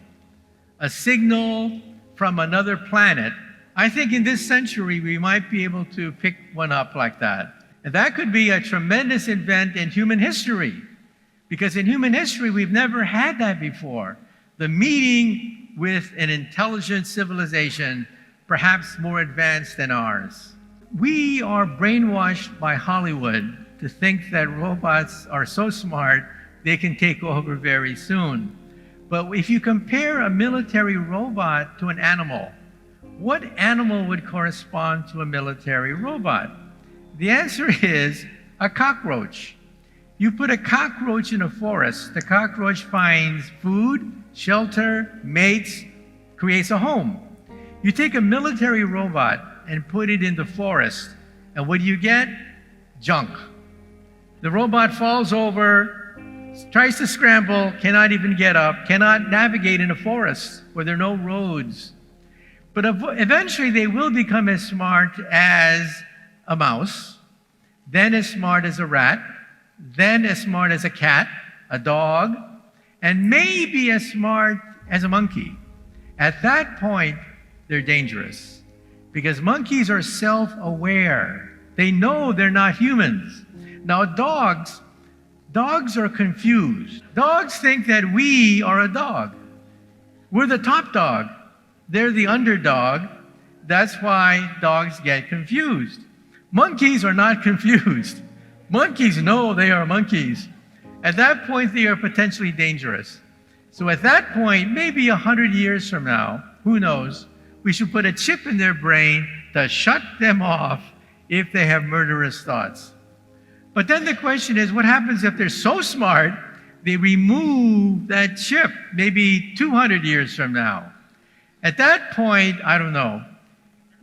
from another planet. I think in this century, we might be able to pick one up like that. And that could be a tremendous event in human history, because in human history, we've never had that before. The meeting with an intelligent civilization, perhaps more advanced than ours. We are brainwashed by Hollywood to think that robots are so smart, they can take over very soon. But if you compare a military robot to an animal, what animal would correspond to a military robot? The answer is a cockroach. You put a cockroach in a forest, the cockroach finds food, shelter, mates, creates a home. You take a military robot and put it in the forest, and what do you get? Junk. The robot falls over, tries to scramble, cannot even get up, cannot navigate in a forest where there are no roads. But eventually they will become as smart as a mouse, then as smart as a rat, then as smart as a cat, a dog, and maybe as smart as a monkey. At that point, they're dangerous because monkeys are self-aware. They know they're not humans. Now, dogs are confused. Dogs think that we are a dog. We're the top dog. They're the underdog. That's why dogs get confused. Monkeys are not confused. Monkeys know they are monkeys. At that point, they are potentially dangerous. So at that point, maybe 100 years from now, who knows, we should put a chip in their brain to shut them off if they have murderous thoughts. But then the question is, what happens if they're so smart, they remove that chip, maybe 200 years from now? At that point, I don't know.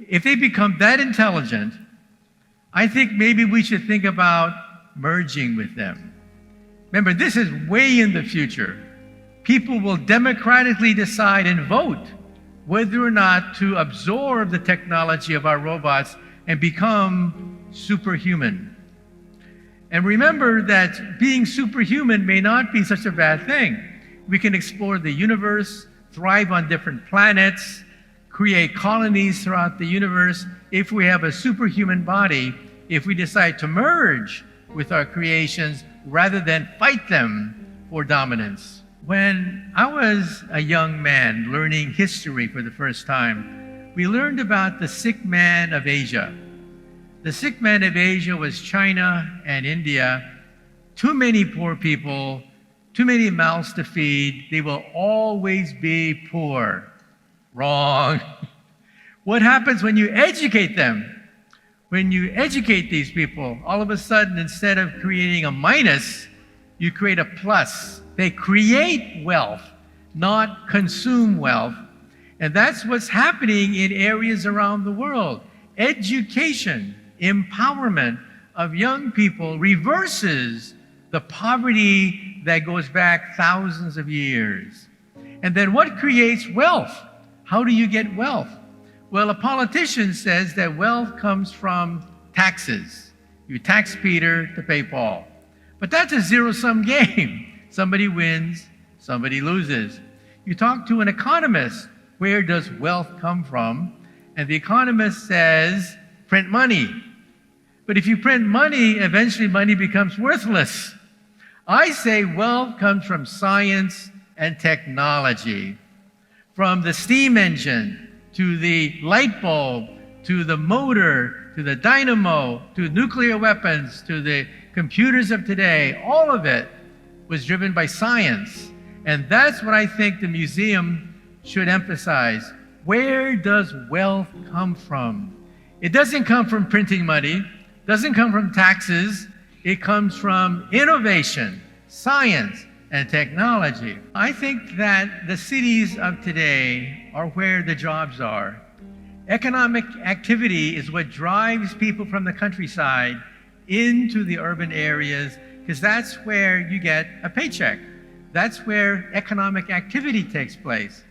If they become that intelligent, I think maybe we should think about merging with them. Remember, this is way in the future. People will democratically decide and vote whether or not to absorb the technology of our robots and become superhuman. And remember that being superhuman may not be such a bad thing. We can explore the universe, thrive on different planets, create colonies throughout the universe if we have a superhuman body, if we decide to merge with our creations rather than fight them for dominance. When I was a young man learning history for the first time, we learned about the sick man of Asia. The sick man of Asia was China and India. Too many poor people, too many mouths to feed. They will always be poor. Wrong. What happens when you educate them? When you educate these people, all of a sudden, instead of creating a minus, you create a plus. They create wealth, not consume wealth. And that's what's happening in areas around the world. Education, empowerment of young people reverses the poverty that goes back thousands of years. And then what creates wealth? How do you get wealth? Well, a politician says that wealth comes from taxes. You tax Peter to pay Paul. But that's a zero-sum game. Somebody wins, somebody loses. You talk to an economist, where does wealth come from? And the economist says, print money. But if you print money, eventually money becomes worthless. I say wealth comes from science and technology. From the steam engine, to the light bulb, to the motor, to the dynamo, to nuclear weapons, to the computers of today, all of it was driven by science. And that's what I think the museum should emphasize. Where does wealth come from? It doesn't come from printing money, doesn't come from taxes, it comes from innovation, science, and technology. I think that the cities of today are where the jobs are. Economic activity is what drives people from the countryside into the urban areas, because that's where you get a paycheck. That's where economic activity takes place.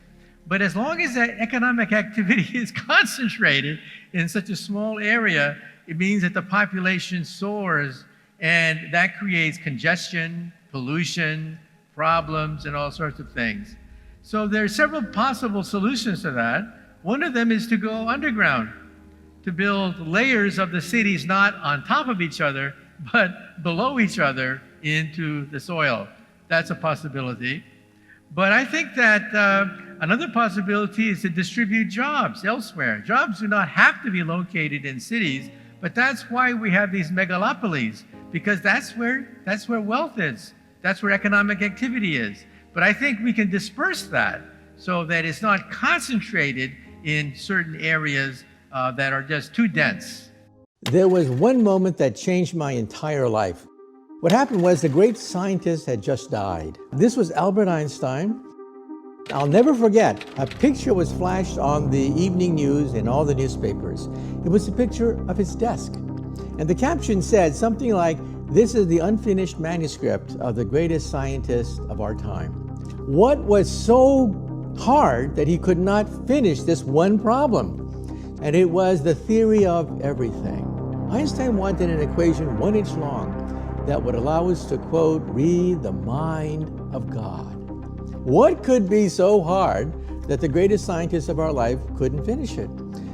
But as long as that economic activity is concentrated in such a small area, it means that the population soars, and that creates congestion, pollution, problems, and all sorts of things. So there are several possible solutions to that. One of them is to go underground, to build layers of the cities not on top of each other, but below each other into the soil. That's a possibility. But I think that another possibility is to distribute jobs elsewhere. Jobs do not have to be located in cities, but that's why we have these megalopolies, because that's where wealth is. That's where economic activity is. But I think we can disperse that so that it's not concentrated in certain areas that are just too dense. There was one moment that changed my entire life. What happened was the great scientist had just died. This was Albert Einstein. I'll never forget, a picture was flashed on the evening news in all the newspapers. It was a picture of his desk. And the caption said something like, "This is the unfinished manuscript of the greatest scientist of our time." What was so hard that he could not finish this one problem? And it was the theory of everything. Einstein wanted an equation 1 inch long that would allow us to, quote, read the mind of God. What could be so hard that the greatest scientist of our life couldn't finish it?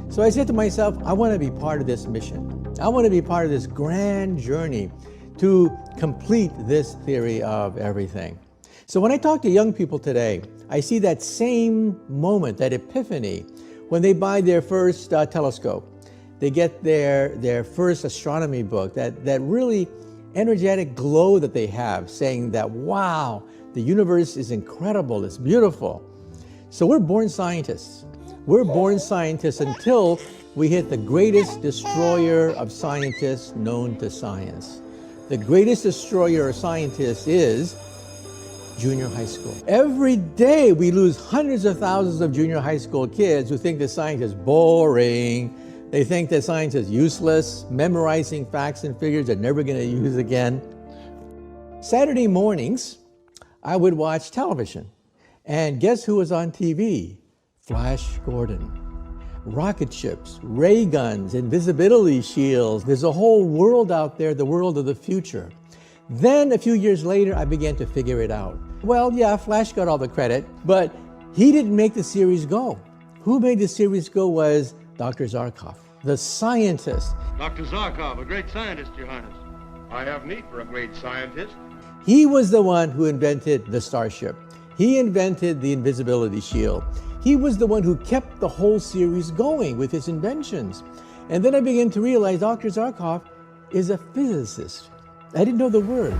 So I said to myself, I want to be part of this mission. I want to be part of this grand journey to complete this theory of everything. So when I talk to young people today, I see that same moment, that epiphany, when they buy their first telescope. They get their first astronomy book, that really energetic glow that they have, saying that, wow, the universe is incredible, it's beautiful. So we're born scientists. We're born scientists until we hit the greatest destroyer of scientists known to science. The greatest destroyer of scientists is junior high school. Every day we lose hundreds of thousands of junior high school kids who think that science is boring. They think that science is useless, memorizing facts and figures they're never going to use again. Saturday mornings, I would watch television. And guess who was on TV? Flash Gordon. Rocket ships, ray guns, invisibility shields. There's a whole world out there, the world of the future. Then a few years later, I began to figure it out. Well, yeah, Flash got all the credit, but he didn't make the series go. Who made the series go was Dr. Zarkov, the scientist. Dr. Zarkov, a great scientist, Your Highness. I have need for a great scientist. He was the one who invented the starship. He invented the invisibility shield. He was the one who kept the whole series going with his inventions. And then I began to realize Dr. Zarkov is a physicist. I didn't know the word.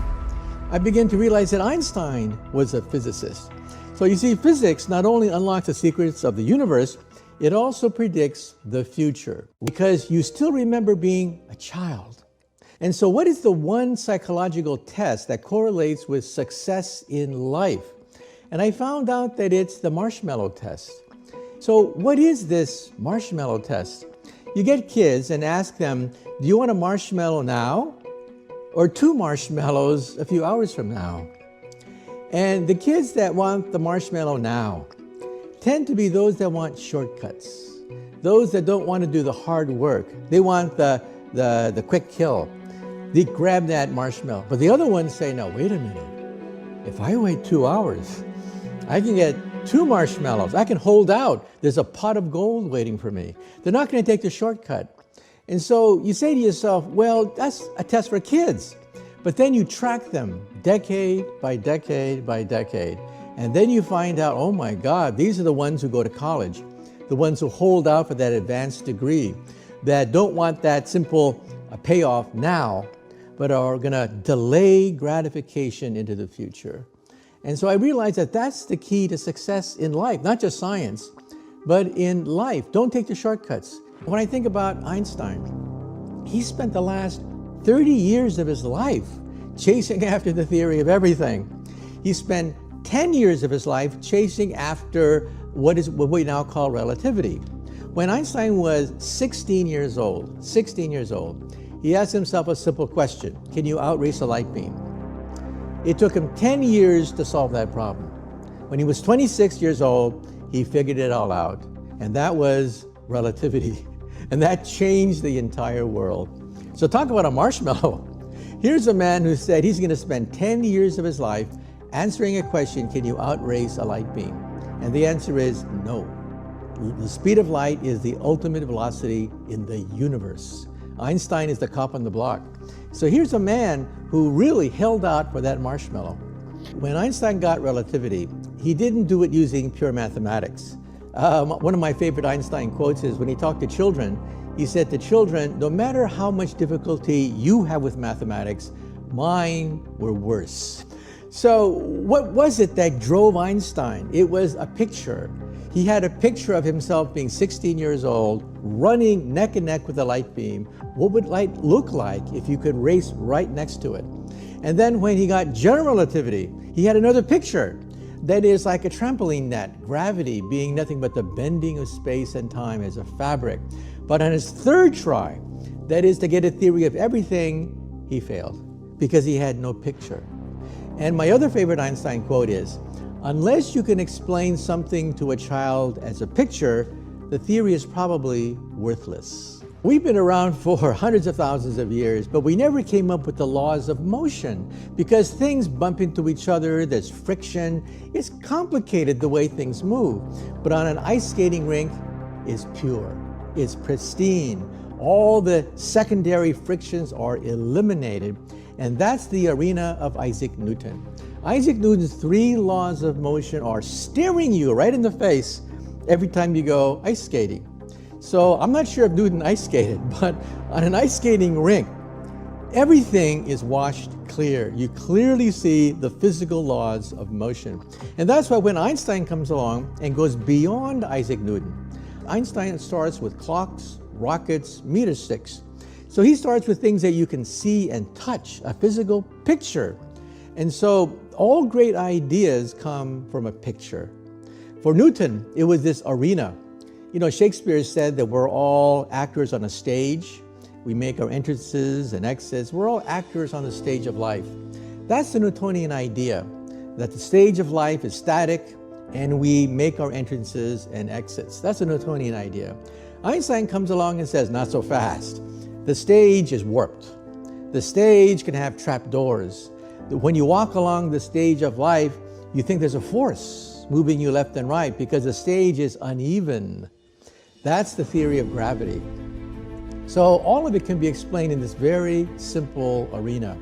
I began to realize that Einstein was a physicist. So you see, physics not only unlocks the secrets of the universe, it also predicts the future, because you still remember being a child. And so what is the one psychological test that correlates with success in life? And I found out that it's the marshmallow test. So what is this marshmallow test? You get kids and ask them, do you want a marshmallow now? Or 2 marshmallows a few hours from now? And the kids that want the marshmallow now tend to be those that want shortcuts, those that don't want to do the hard work. They want the quick kill. They grab that marshmallow. But the other ones say, no, wait a minute. If I wait 2 hours, I can get 2 marshmallows. I can hold out. There's a pot of gold waiting for me. They're not going to take the shortcut. And so you say to yourself, well, that's a test for kids. But then you track them decade by decade by decade. And then you find out, oh my God, these are the ones who go to college, the ones who hold out for that advanced degree, that don't want that simple payoff now, but are going to delay gratification into the future. And so I realized that that's the key to success in life, not just science, but in life. Don't take the shortcuts. When I think about Einstein, he spent the last 30 years of his life chasing after the theory of everything. He spent 10 years of his life chasing after what we now call relativity. When Einstein was 16 years old, he asked himself a simple question: can you outrace a light beam? It took him 10 years to solve that problem. When he was 26 years old, he figured it all out, and that was relativity. And that changed the entire world. So talk about a marshmallow. Here's a man who said he's going to spend 10 years of his life answering a question, can you outrace a light beam? And the answer is no. The speed of light is the ultimate velocity in the universe. Einstein is the cop on the block. So here's a man who really held out for that marshmallow. When Einstein got relativity, he didn't do it using pure mathematics. One of my favorite Einstein quotes is when he talked to children, he said to children, no matter how much difficulty you have with mathematics, mine were worse. So what was it that drove Einstein? It was a picture. He had a picture of himself being 16 years old, running neck and neck with a light beam. What would light look like if you could race right next to it? And then when he got general relativity, he had another picture that is like a trampoline net, gravity being nothing but the bending of space and time as a fabric. But on his third try, that is to get a theory of everything, he failed because he had no picture. And my other favorite Einstein quote is, unless you can explain something to a child as a picture, the theory is probably worthless. We've been around for hundreds of thousands of years, but we never came up with the laws of motion because things bump into each other, there's friction. It's complicated the way things move. But on an ice skating rink, it's pure, it's pristine. All the secondary frictions are eliminated. And that's the arena of Isaac Newton. Isaac Newton's 3 laws of motion are staring you right in the face every time you go ice skating. So I'm not sure if Newton ice skated, but on an ice skating rink, everything is washed clear. You clearly see the physical laws of motion. And that's why when Einstein comes along and goes beyond Isaac Newton, Einstein starts with clocks, rockets, meter sticks. So he starts with things that you can see and touch, a physical picture. And so all great ideas come from a picture. For Newton, it was this arena. You know, Shakespeare said that we're all actors on a stage. We make our entrances and exits. We're all actors on the stage of life. That's the Newtonian idea, that the stage of life is static and we make our entrances and exits. That's the Newtonian idea. Einstein comes along and says, not so fast. The stage is warped. The stage can have trapdoors. When you walk along the stage of life, you think there's a force moving you left and right because the stage is uneven. That's the theory of gravity. So all of it can be explained in this very simple arena.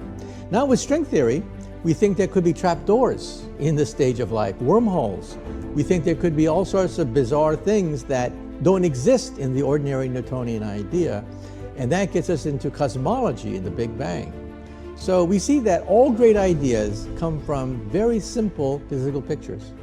Now with string theory, we think there could be trapdoors in the stage of life, wormholes. We think there could be all sorts of bizarre things that don't exist in the ordinary Newtonian idea. And that gets us into cosmology and the Big Bang. So we see that all great ideas come from very simple physical pictures.